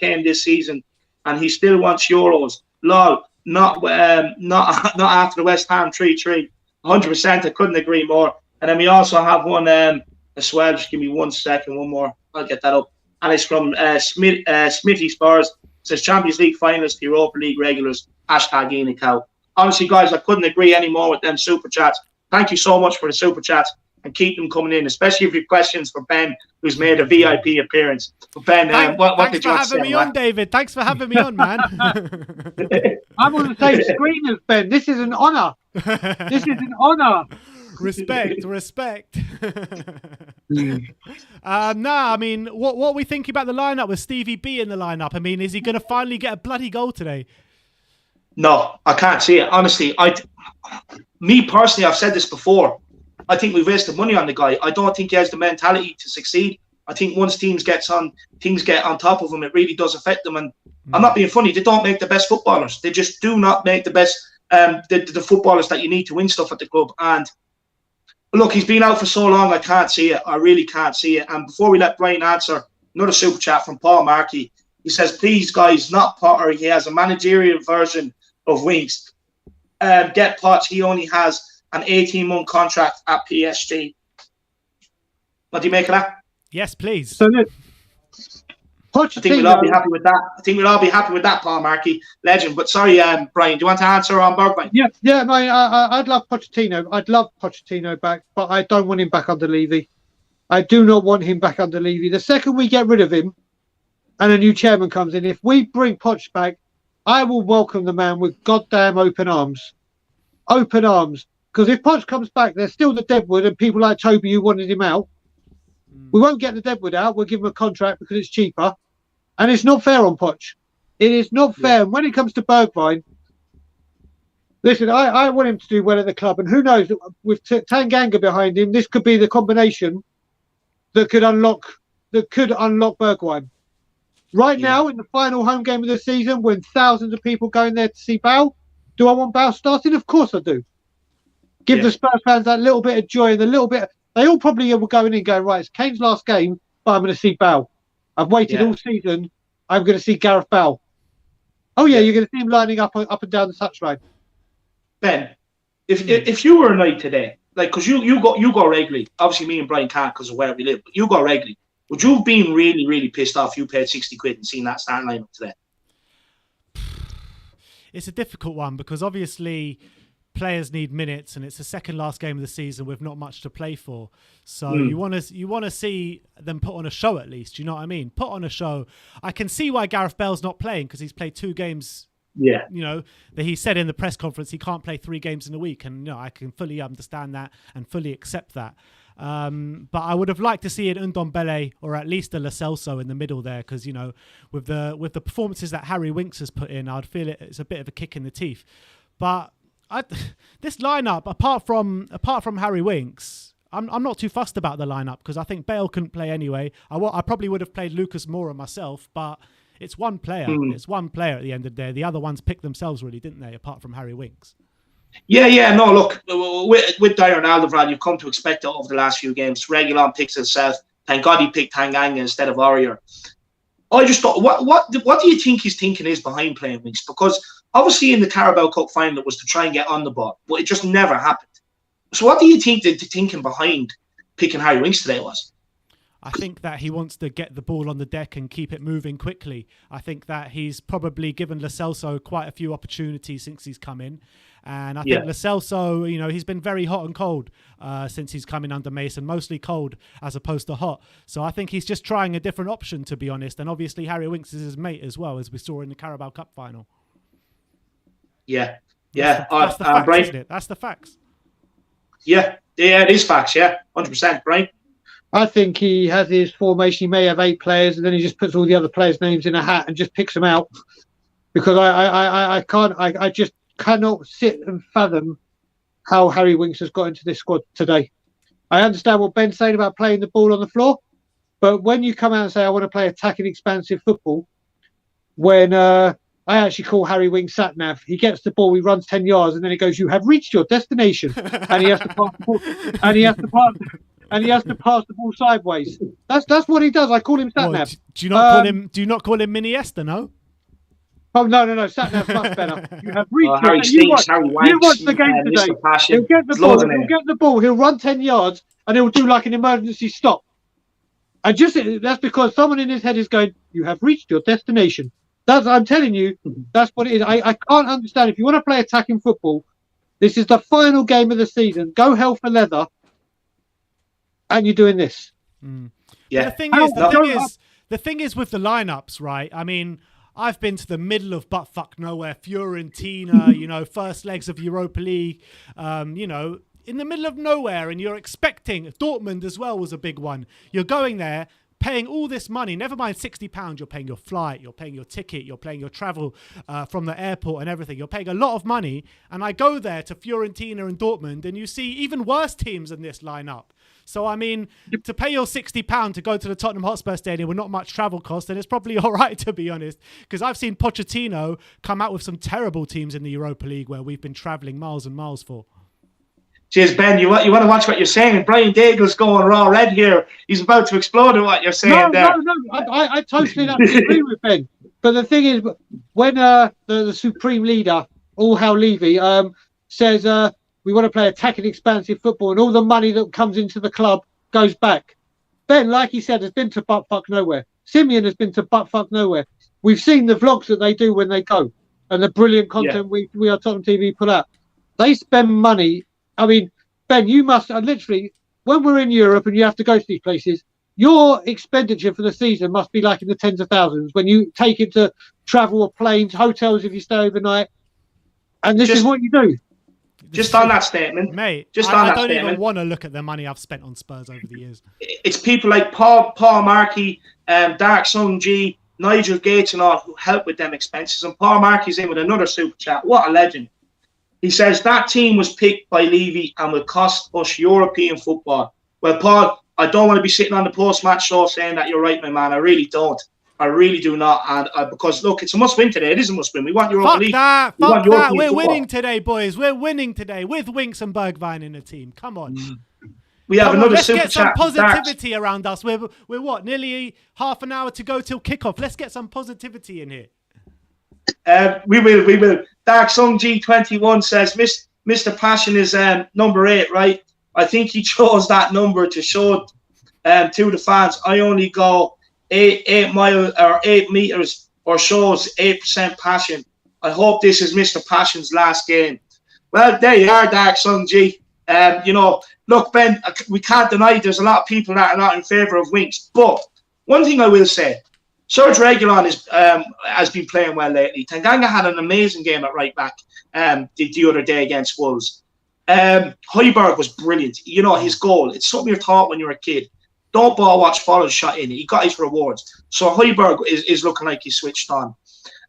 came this season, and he still wants Euros. Lol, not after the West Ham 3-3. 100%, I couldn't agree more. And then we also have one as well. Just give me 1 second, one more. I'll get that up. And it's from Smithy Spurs. It says Champions League finalists, Europa League regulars, #Enocow. Honestly, guys, I couldn't agree any more with them super chats. Thank you so much for the super chats, and keep them coming in, especially if you have questions for Ben, who's made a VIP appearance. But Ben, what did you want to say? Thanks for having me on, David. Thanks for having me on, man. I'm on the same screen as Ben. This is an honour. This is an honour. Respect. I mean, what are we thinking about the lineup with Stevie B in the lineup? I mean, is he going to finally get a bloody goal today? No, I can't see it. Honestly, me personally, I've said this before. I think we've wasted money on the guy. I don't think he has the mentality to succeed. I think once things get on top of him, it really does affect them. And I'm not being funny. They don't make the best footballers. They just do not make the best the footballers that you need to win stuff at the club. And look, he's been out for so long, I can't see it. I really can't see it. And before we let Brian answer, another super chat from Paul Markey. He says, please, guys, not Potter. He has a managerial version of Winks. Get Potts. He only has an 18-month contract at PSG. What do you make of that? Yes, please. So, look, I think we'll all be happy with that. Paul Markey, legend. But sorry, Brian, do you want to answer on Bergwijn? Yeah, mate. I'd love Pochettino. I'd love Pochettino back, but I don't want him back under Levy. I do not want him back under Levy. The second we get rid of him and a new chairman comes in, if we bring Poch back, I will welcome the man with goddamn open arms. Open arms. Because if Poch comes back, there's still the Deadwood and people like Toby who wanted him out. We won't get the Deadwood out. We'll give him a contract because it's cheaper. And it's not fair on Poch. It is not fair. And when it comes to Bergwijn, listen, I want him to do well at the club. And who knows, with Tanganga behind him, this could be the combination that could unlock Bergwijn. Right now, in the final home game of the season, when thousands of people go in there to see Bale, do I want Bale starting? Of course I do. Give the Spurs fans that little bit of joy and the little bit. They all probably will go in and go, right, it's Kane's last game, but I'm going to see Bale. I've waited all season. I'm going to see Gareth Bale. Oh, yeah, you're going to see him lining up and down the touchline. Ben, if you were a night today, like, because you go regularly, obviously me and Brian can't because of where we live, but you go regularly, would you have been really, really pissed off you paid 60 quid and seen that starting lineup today? It's a difficult one because obviously players need minutes and it's the second last game of the season with not much to play for. So you want to see them put on a show at least. You know what I mean? Put on a show. I can see why Gareth Bale's not playing because he's played 2 games. Yeah. You know, that he said in the press conference he can't play 3 games in a week. And, you know, I can fully understand that and fully accept that. But I would have liked to see an Ndombele or at least a Lo Celso in the middle there because, you know, with the performances that Harry Winks has put in, I'd feel it's a bit of a kick in the teeth. But this lineup, apart from Harry Winks, I'm not too fussed about the lineup because I think Bale couldn't play anyway. I probably would have played Lucas Moura myself, but it's one player. It's one player at the end of the day. The other ones picked themselves really, didn't they? Apart from Harry Winks. Yeah. No, look, with Dyer and Alderweireld, you've come to expect it over the last few games. Reguilon picks himself. Thank God he picked Tanganga instead of Aurier. I just thought, what do you think his thinking is behind playing Winks? Because obviously in the Carabao Cup final it was to try and get on the ball, but it just never happened. So what do you think the thinking behind picking Harry Winks today was? I think that he wants to get the ball on the deck and keep it moving quickly. I think that he's probably given Lo Celso quite a few opportunities since he's come in. And I think Lo Celso, you know, he's been very hot and cold since he's come in under Mason, mostly cold as opposed to hot. So I think he's just trying a different option, to be honest. And obviously Harry Winks is his mate as well, as we saw in the Carabao Cup final. Yeah. That's the facts, isn't it? That's the facts. Yeah, it is facts, 100%, Brian. I think he has his formation. He may have 8 players, and then he just puts all the other players' names in a hat and just picks them out. Because I just cannot sit and fathom how Harry Winks has got into this squad today. I understand what Ben's saying about playing the ball on the floor, but when you come out and say I want to play attacking, expansive football, when I actually call Harry Winks sat nav, he gets the ball, he runs 10 yards, and then he goes, "You have reached your destination," and he has to pass the ball, and he has to pass the ball sideways. That's what he does. I call him sat nav. Do you not call him Mini Esther? No. Oh no! Sat nav's much better. You have reached. Harry stinks. Harry wanks. You watch the game today. He'll get the ball. He'll get the ball. He'll run 10 yards, and he'll do like an emergency stop. And that's because someone in his head is going, "You have reached your destination." I'm telling you, that's what it is. I can't understand. If you want to play attacking football, this is the final game of the season. Go hell for leather, and you're doing this. Yeah. The thing is with the lineups, right? I mean, I've been to the middle of buttfuck nowhere, Fiorentina, you know, first legs of Europa League, you know, in the middle of nowhere, and you're expecting Dortmund as well was a big one. You're going there, paying all this money, never mind £60, you're paying your flight, you're paying your ticket, you're paying your travel from the airport and everything. You're paying a lot of money, and I go there to Fiorentina and Dortmund, and you see even worse teams in this lineup. So, I mean, to pay your £60 to go to the Tottenham Hotspur Stadium with not much travel cost, then it's probably all right, to be honest, because I've seen Pochettino come out with some terrible teams in the Europa League where we've been travelling miles and miles for. Cheers, Ben. You want to watch what you're saying? Brian Daigle's going raw red here. He's about to explode at what you're saying there. No. I totally agree with Ben. But the thing is, when the Supreme Leader, all hell Levy, says we want to play attacking, expansive football, and all the money that comes into the club goes back. Ben, like he said, has been to buttfuck nowhere. Simeon has been to buttfuck nowhere. We've seen the vlogs that they do when they go, and the brilliant content we are Tottenham TV put out. They spend money. I mean, Ben, you must literally, when we're in Europe and you have to go to these places, your expenditure for the season must be like in the tens of thousands when you take it to travel or planes, hotels if you stay overnight, and this is what you do. Just on that statement. Mate, just I on that don't statement. even want to look at the money I've spent on Spurs over the years. It's people like Paul Markey, Dark Sung G, Nigel Gates and all who help with them expenses. And Paul Markey's in with another super chat. What a legend. He says that team was picked by Levy and will cost us European football. Well, Paul, I don't want to be sitting on the post-match show saying that you're right, my man. I really don't. I really do not. And because, look, it's a must-win today. It is a must-win. We want Europa League. Fuck that. We're winning today, boys. We're winning today with Winks and Bergwijn in the team. Come on. We have another super chat. Let's get some positivity around us. We're what? Nearly half an hour to go till kickoff. Let's get some positivity in here. We will. Dark Sung G21 says, Mr. Passion is number 8, right? I think he chose that number to show to the fans. I only go 8 miles or 8 meters or shows 8% passion. I hope this is Mr. Passion's last game. Well, there you are, Dark Sung G. Look, Ben, we can't deny there's a lot of people that are not in favour of Winks. But one thing I will say, Serge Reguilon has been playing well lately. Tanganga had an amazing game at right back the other day against Wolves. Højbjerg was brilliant. His goal, it's something you're taught when you're a kid. Don't ball watch, follow the shot in. He got his rewards. So Højbjerg is looking like he's switched on.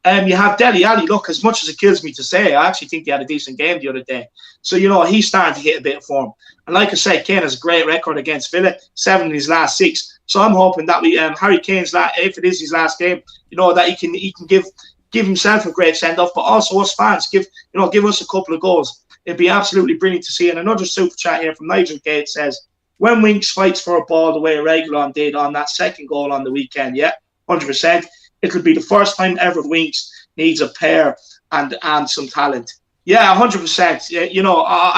You have Dele Alli. Look, as much as it kills me to say, I actually think he had a decent game the other day. So, he's starting to hit a bit of form. And like I said, Kane has a great record against Villa, 7 in his last 6. So I'm hoping that Harry Kane's if it is his last game, that he can give himself a great send-off, but also us fans, give us a couple of goals. It'd be absolutely brilliant to see. And another super chat here from Nigel Gates says, when Winks fights for a ball the way Reguilon did on that second goal on the weekend, 100%. It'll be the first time ever Winks needs a pair and some talent. 100%.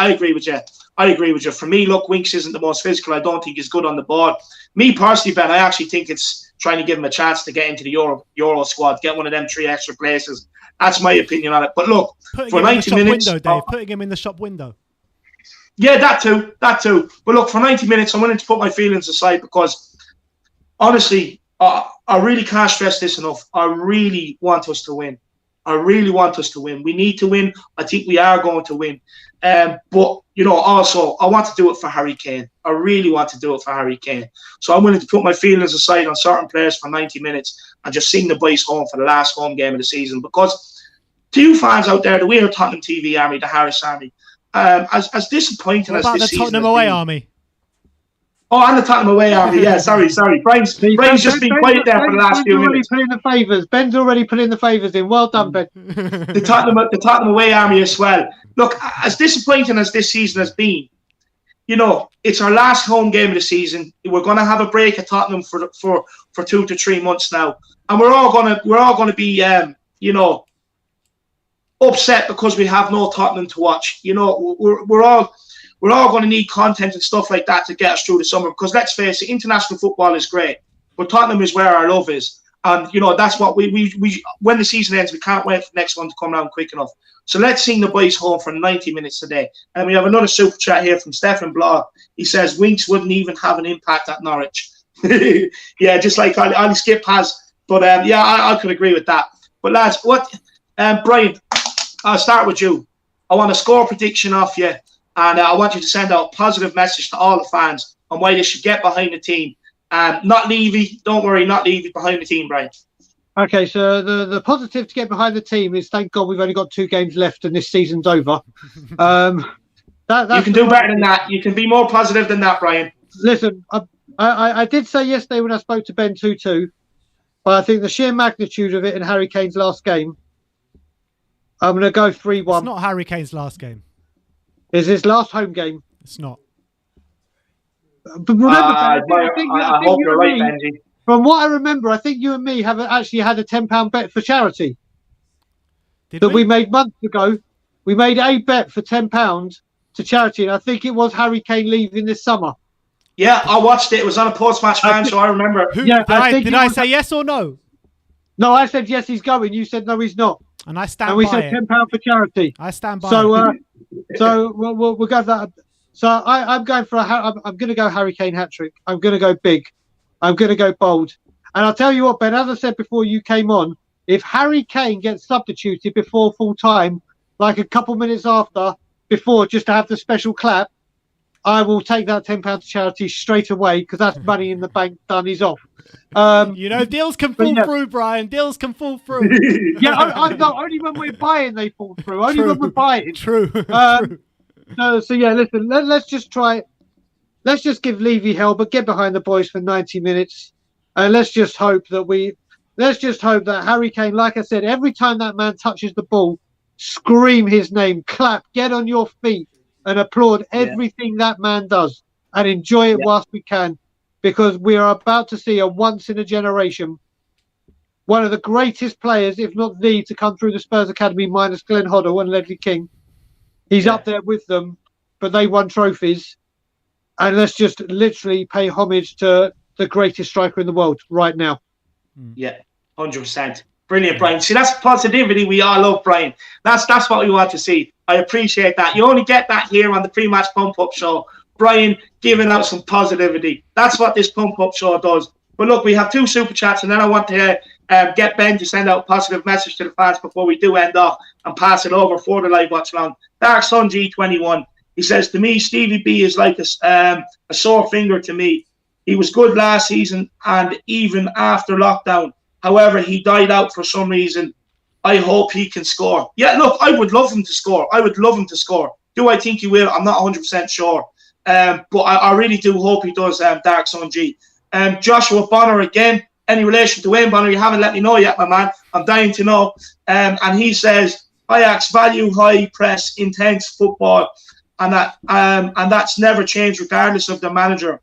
I agree with you. For me, look, Winks isn't the most physical. I don't think he's good on the ball. Me personally, Ben, I actually think it's trying to give him a chance to get into the Euro squad, get one of them 3 extra places. That's my opinion on it. But look, for 90 minutes, Dave, putting him in the shop window. Yeah, that too. But look, for 90 minutes, I'm willing to put my feelings aside because, honestly, I really can't stress this enough. I really want us to win. We need to win. I think we are going to win. But, also, I want to do it for Harry Kane. I really want to do it for Harry Kane. So I'm willing to put my feelings aside on certain players for 90 minutes and just sing the boys home for the last home game of the season. Because to you fans out there, the WeAreTottenhamTV army, the Harris army, as disappointing as this season Tottenham away army? Oh, and the Tottenham away army. Yeah, sorry. Brian's just been quiet there for the last few minutes. Ben's already putting the favours in. Well done, Ben. The Tottenham away army as well. Look, as disappointing as this season has been, it's our last home game of the season. We're going to have a break at Tottenham for 2 to 3 months now, and we're all going to be upset because we have no Tottenham to watch. We're all going to need content and stuff like that to get us through the summer. Because let's face it, international football is great, but Tottenham is where our love is, and that's what we when the season ends, we can't wait for the next one to come around quick enough. So let's sing the boys home for 90 minutes today. And we have another super chat here from Stefan Blah. He says Winks wouldn't even have an impact at Norwich. Yeah, just like Ali Skip has. But I could agree with that. But lads, Brian, I'll start with you. I want a score prediction off you, and I want you to send out a positive message to all the fans on why they should get behind the team. Not Levy, don't worry, not Levy, behind the team, Brian. Okay, so the positive to get behind the team is thank God we've only got 2 games left and this season's over. You can do better than that. You can be more positive than that, Brian. Listen, I did say yesterday when I spoke to Ben 2-2, but I think the sheer magnitude of it in Harry Kane's last game, I'm going to go 3-1. It's not Harry Kane's last game. It's his last home game. It's not. But remember, I hope you're right, Benji. From what I remember, I think you and me have actually had a £10 bet for charity we made months ago. We made a bet for £10 to charity, and I think it was Harry Kane leaving this summer. Yeah, I watched it. It was on a post-match fan, so I remember. Did I say yes or no? No, I said yes, he's going. You said no, he's not. And I stand by it. And we said £10 for charity. I stand by it. So we'll go for that. So I'm going for I'm going to go Harry Kane hat-trick. I'm going to go big. I'm going to go bold. And I'll tell you what, Ben, as I said before you came on, if Harry Kane gets substituted before full time, like a couple minutes after, before just to have the special clap, I will take that £10 to charity straight away because that's money in the bank. Done is off. Deals can fall through, Brian. Deals can fall through. Only when we're buying they fall through. Only when we're buying. True. Listen. Let's just try. Let's just give Levy hell, but get behind the boys for 90 minutes, and let's just hope that Harry Kane, like I said, every time that man touches the ball, scream his name, clap, get on your feet, and applaud everything that man does, and enjoy it whilst we can, because we are about to see a once in a generation, one of the greatest players, if not the, to come through the Spurs academy, minus Glenn Hoddle and Levy King. He's up there with them, but they won trophies. And let's just literally pay homage to the greatest striker in the world right now. Yeah, 100%. Brilliant, Brian. See, that's positivity we all love, Brian. That's what we want to see. I appreciate that. You only get that here on the pre-match pump-up show. Brian giving out some positivity. That's what this pump-up show does. But look, we have 2 super chats, and then I want to get Ben to send out a positive message to the fans before we do end off and pass it over for the live watch along. Dark Sun G21. He says, to me, Stevie B is like a sore finger to me. He was good last season and even after lockdown. However, he died out for some reason. I hope he can score. Yeah, look, I would love him to score. Do I think he will? I'm not 100% sure. But I really do hope he does, Dark Sun G. Joshua Bonner again. Any relation to Wayne Bonner? You haven't let me know yet, my man. I'm dying to know. And he says, Ajax value high press, intense football. And that's never changed regardless of the manager.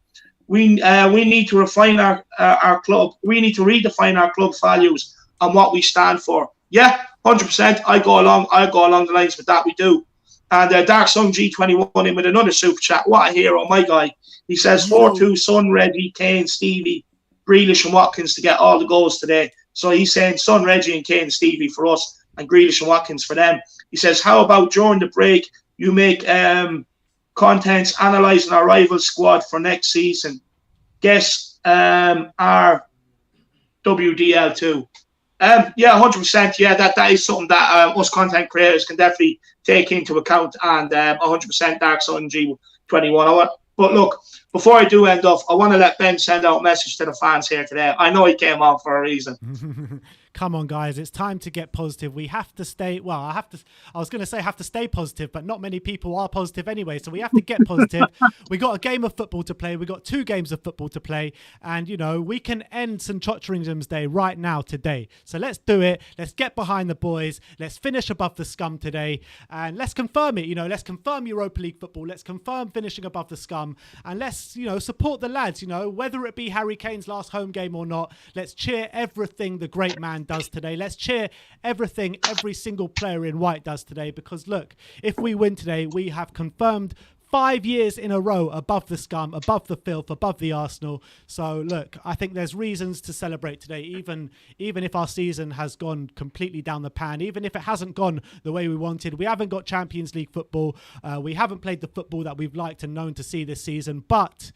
We need to refine our club. We need to redefine our club's values and what we stand for. Yeah, 100%. I go along the lines with that. We do. And Dark Sun G21 in with another super chat. What a hero, my guy. He says 4-2, Son, Reggie, Kane, Stevie, Grealish and Watkins to get all the goals today. So he's saying Son, Reggie and Kane, Stevie for us and Grealish and Watkins for them. He says, how about during the break you make contents analysing our rival squad for next season? Guess our WDL2. Yeah, 100%. Yeah, that is something that us content creators can definitely take into account. And 100% Dark Sun G21. But look, before I do end off, I want to let Ben send out a message to the fans here today. I know he came on for a reason. Come on, guys. It's time to get positive. We have to stay. Well, I was going to say have to stay positive, but not many people are positive anyway. So we have to get positive. We got a game of football to play. We got 2 games of football to play. And, we can end St. Totteringham's Day right now today. So let's do it. Let's get behind the boys. Let's finish above the scum today. And let's confirm it. Let's confirm Europa League football. Let's confirm finishing above the scum. And let's, support the lads, whether it be Harry Kane's last home game or not. Let's cheer everything the great man does today. Let's cheer everything every single player in white does today, because look, if we win today, we have confirmed 5 years in a row above the scum, above the filth, above the Arsenal. So look, I think there's reasons to celebrate today, even if our season has gone completely down the pan, even if it hasn't gone the way we wanted. We haven't got Champions League football. We haven't played the football that we've liked and known to see this season, but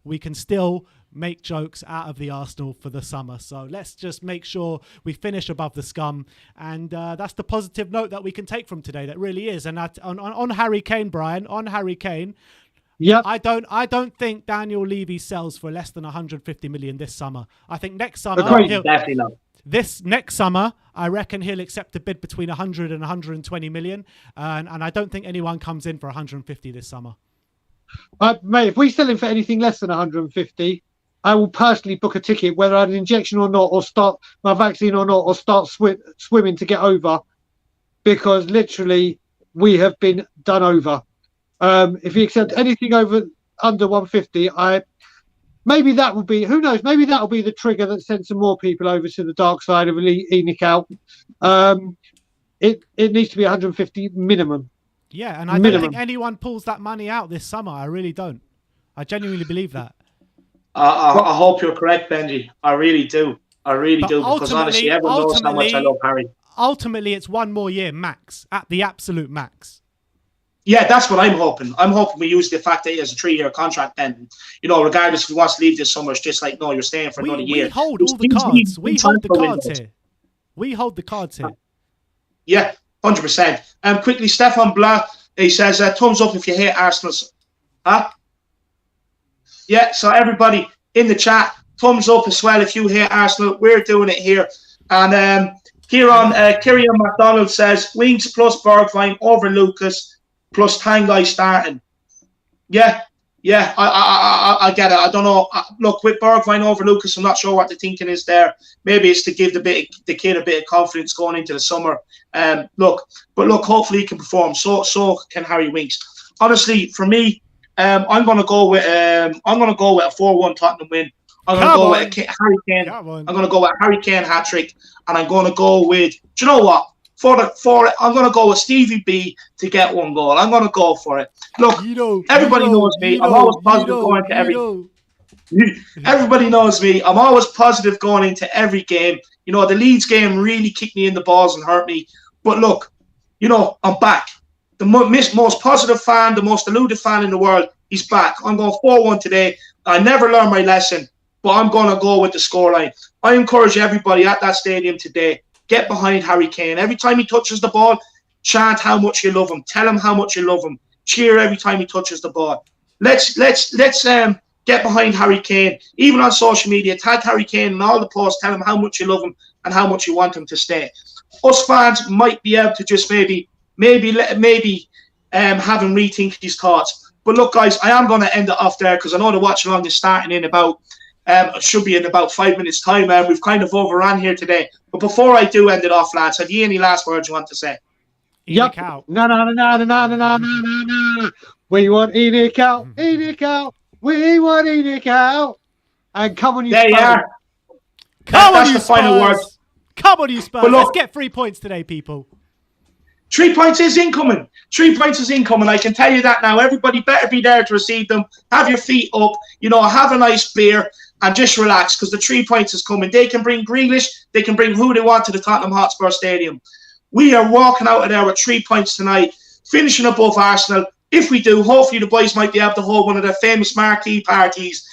we can still make jokes out of the Arsenal for the summer. So let's just make sure we finish above the scum. And that's the positive note that we can take from today. That really is. And on Harry Kane, Brian, on Harry Kane, yep. I don't think Daniel Levy sells for less than 150 million this summer. I think next summer, definitely not. This next summer, I reckon he'll accept a bid between 100 and 120 million. And I don't think anyone comes in for 150 this summer. Mate, if we sell him for anything less than 150, I will personally book a ticket, whether I had an injection or not, or start my vaccine or not, or start swimming to get over, because literally we have been done over. If he accepts anything under 150, maybe that will be, who knows, maybe that will be the trigger that sends some more people over to the dark side of ENIC out. It needs to be 150 minimum. Yeah, and I don't think anyone pulls that money out this summer. I really don't. I genuinely believe that. I hope you're correct, Benji. I really do. Because honestly, everyone knows how much I love Harry. Ultimately, it's 1 more year max, at the absolute max. Yeah, that's what I'm hoping. I'm hoping we use the fact that he has a 3-year contract then. Regardless if he wants to leave this summer, it's just like, no, you're staying for another year. We hold all the cards. We hold the cards here. We hold the cards here. Yeah, 100%. Quickly, Stefan Blah He says, thumbs up if you hate Arsenal. Huh? Yeah, so everybody in the chat, thumbs up as well if you hate Arsenal. We're doing it here. And Kieran McDonald says, Winks plus Bergwijn over Lucas plus Tanguy starting. Yeah, I get it. I don't know. Look, with Bergwijn over Lucas, I'm not sure what the thinking is there. Maybe it's to give the kid a bit of confidence going into the summer. Look, hopefully he can perform. So can Harry Winks. Honestly, for me, I'm gonna go with a 4-1 Tottenham win. I'm gonna go with Harry Kane. I'm gonna go with Harry Kane hat trick, and I'm gonna go with. Do you know what? I'm gonna go with Stevie B to get 1 goal. I'm gonna go for it. Look, everybody knows me. I'm always positive going to every. Everybody knows me. I'm always positive going into every game. You know, the Leeds game really kicked me in the balls and hurt me. But look, you know, I'm back. The most positive fan, the most deluded fan in the world, he's back. I'm going 4-1 today. I never learned my lesson, but I'm going to go with the scoreline. I encourage everybody at that stadium today, get behind Harry Kane. Every time he touches the ball, chant how much you love him. Tell him how much you love him. Cheer every time he touches the ball. Let's get behind Harry Kane. Even on social media, tag Harry Kane in all the posts. Tell him how much you love him and how much you want him to stay. Us fans might be able to just maybe have him rethink his thoughts. But look, guys, I am going to end it off there because I know the watch along is starting in about. Should be in about 5 minutes' time. We've kind of overrun here today. But before I do end it off, lads, have you any last words you want to say? Yep. No. We want Enoch out. Enoch out. We want Enoch out. And come on, you There Spurs. you are. That's the final word. Come on, you Spurs. Look, let's get 3 points today, people. 3 points is incoming. 3 points is incoming. I can tell you that now. Everybody better be there to receive them. Have your feet up. You know, have a nice beer. And just relax because the 3 points is coming. They can bring Grealish. They can bring who they want to the Tottenham Hotspur Stadium. We are walking out of there with 3 points tonight, finishing above Arsenal. If we do, hopefully the boys might be able to hold one of their famous marquee parties,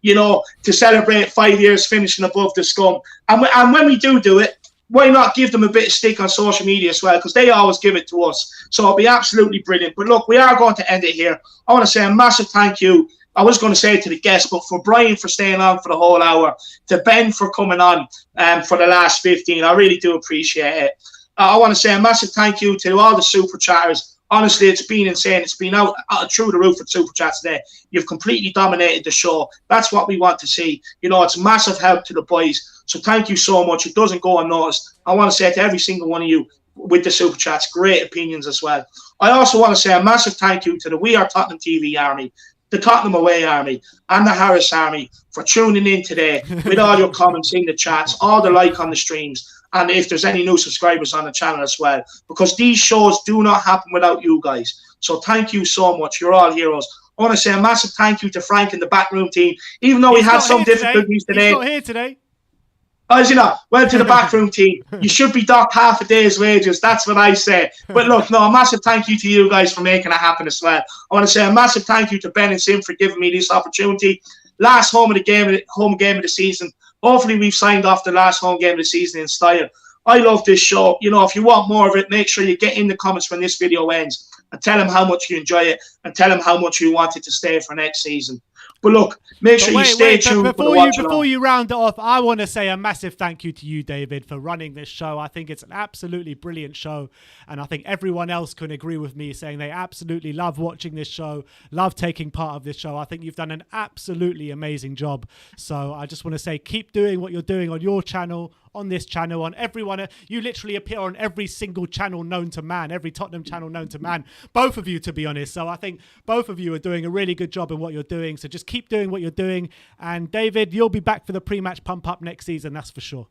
you know, to celebrate 5 years finishing above the scum. And when we do it, why not give them a bit of stick on social media as well? Because they always give it to us. So it'll be absolutely brilliant. But look, we are going to end it here. I want to say a massive thank you. I was going to say it to the guests, but for Brian for staying on for the whole hour, to Ben for coming on for the last 15, I really do appreciate it. I want to say a massive thank you to all the super chatters. Honestly, it's been insane. It's been out through the roof with super chats today. You've completely dominated the show. That's what we want to see. You know, it's massive help to the boys. So thank you so much. It doesn't go unnoticed. I want to say to every single one of you with the super chats, great opinions as well. I also want to say a massive thank you to the We Are Tottenham TV army, the Tottenham Away Army and the Harris Army for tuning in today with all your comments in the chats, all the like on the streams, and if there's any new subscribers on the channel as well, because these shows do not happen without you guys. So thank you so much. You're all heroes. I want to say a massive thank you to Frank and the backroom team, even though we had some difficulties today. He's not here today. Oh, is he not? Well, to the backroom team, you should be docked half a day's wages. That's what I say. But look, no, a massive thank you to you guys for making it happen as well. I want to say a massive thank you to Ben and Sim for giving me this opportunity. Last home game of the season. Hopefully, we've signed off the last home game of the season in style. I love this show. You know, if you want more of it, make sure you get in the comments when this video ends and tell them how much you enjoy it and tell them how much you want it to stay for next season. But look, make sure you stay tuned. Before you round it off, I want to say a massive thank you to you, David, for running this show. I think it's an absolutely brilliant show. And I think everyone else can agree with me saying they absolutely love watching this show, love taking part of this show. I think you've done an absolutely amazing job. So I just want to say keep doing what you're doing on your channel, on this channel, on everyone. You literally appear on every single channel known to man, every Tottenham channel known to man. Both of you, to be honest. So I think both of you are doing a really good job in what you're doing. So just keep doing what you're doing. And David, you'll be back for the pre-match pump up next season. That's for sure.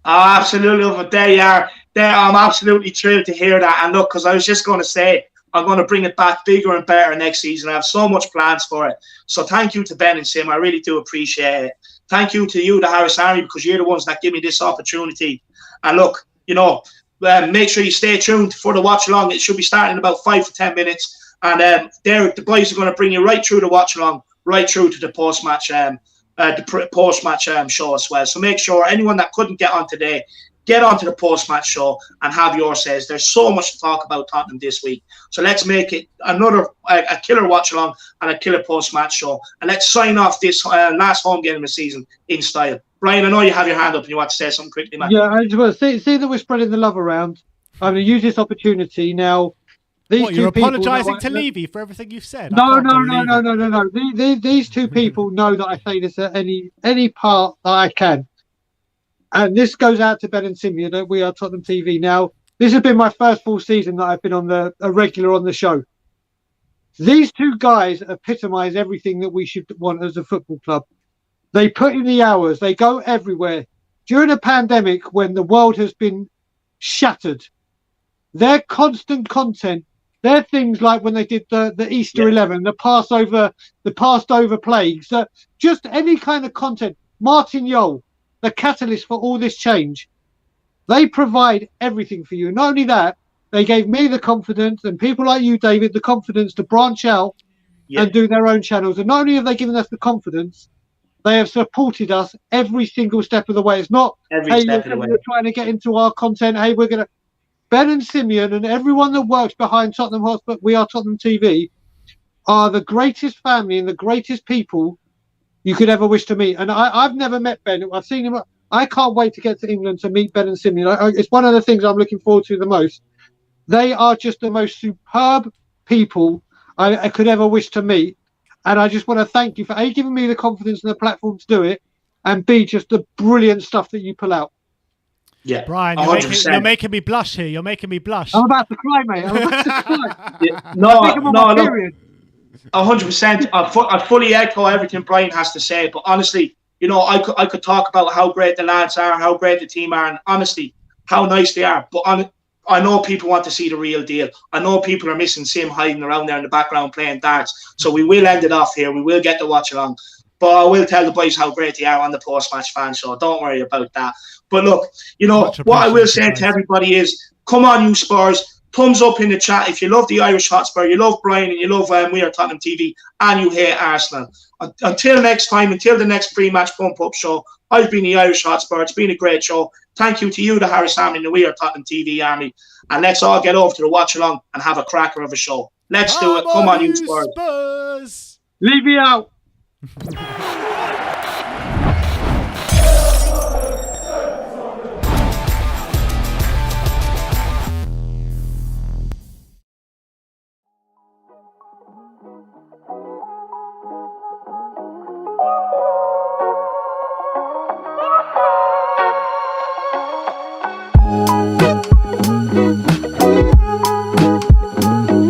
Oh, absolutely. But there you are. I'm absolutely thrilled to hear that. And look, because I was just going to say, I'm going to bring it back bigger and better next season. I have so much plans for it. So thank you to Ben and Sim. I really do appreciate it. Thank you to you, the Harris Army, because you're the ones that give me this opportunity. And look, you know, make sure you stay tuned for the watch along. It should be starting in about 5 to 10 minutes. And the boys are going to bring you right through the watch along, right through to the post-match show as well. So make sure anyone that couldn't get on today, get onto the post-match show and have your says. There's so much to talk about Tottenham this week. So let's make it another a killer watch-along and a killer post-match show. And let's sign off this last home game of the season in style. Brian, I know you have your hand up and you want to say something quickly, man. Yeah, I just want to see that we're spreading the love around. I'm going to use this opportunity now. You're apologising to Levy for everything you've said? No. These two people know that I say this at any part that I can. And this goes out to Ben and Simeon at We Are Tottenham TV. Now, this has been my first full season that I've been a regular on the show. These two guys epitomise everything that we should want as a football club. They put in the hours. They go everywhere. During a pandemic when the world has been shattered, their constant content, their things like when they did the Easter 11, the Passover plagues, just any kind of content. Martin Yole, the catalyst for all this change. They provide everything for you. Not only that, they gave me the confidence, and people like you, David, the confidence to branch out and do their own channels. And not only have they given us the confidence, they have supported us every single step of the way. It's not, hey, we're trying to get into our content. Hey, we're going to... Ben and Simeon and everyone that works behind Tottenham Hotspur, We Are Tottenham TV, are the greatest family and the greatest people you could ever wish to meet. And I've never met Ben. I've seen him. I can't wait to get to England to meet Ben and Simeon. It's one of the things I'm looking forward to the most. They are just the most superb people I could ever wish to meet. And I just want to thank you for A, giving me the confidence and the platform to do it, and B, just the brilliant stuff that you pull out. Yeah, Brian, you're making me blush here. You're making me blush. I'm about to cry, mate. I'm about to cry. No. 100%. I fully echo everything Brian has to say. But honestly, you know, I could talk about how great the lads are, how great the team are, and honestly, how nice they are. But I know people want to see the real deal. I know people are missing Sim hiding around there in the background playing darts. So we will end it off here. We will get the watch along. But I will tell the boys how great they are on the post-match fan show. Don't worry about that. But look, you know, what I will say to everybody is, come on, you Spurs. Thumbs up in the chat if you love the Irish Hotspur, you love Brian, and you love We Are Tottenham TV, and you hate Arsenal. Until next time, until the next pre-match pump-up show, I've been the Irish Hotspur. It's been a great show. Thank you to you, the Harris family, and the We Are Tottenham TV army. And let's all get over to the watch-along and have a cracker of a show. Let's do it. Come on, you Spurs. Leave me out.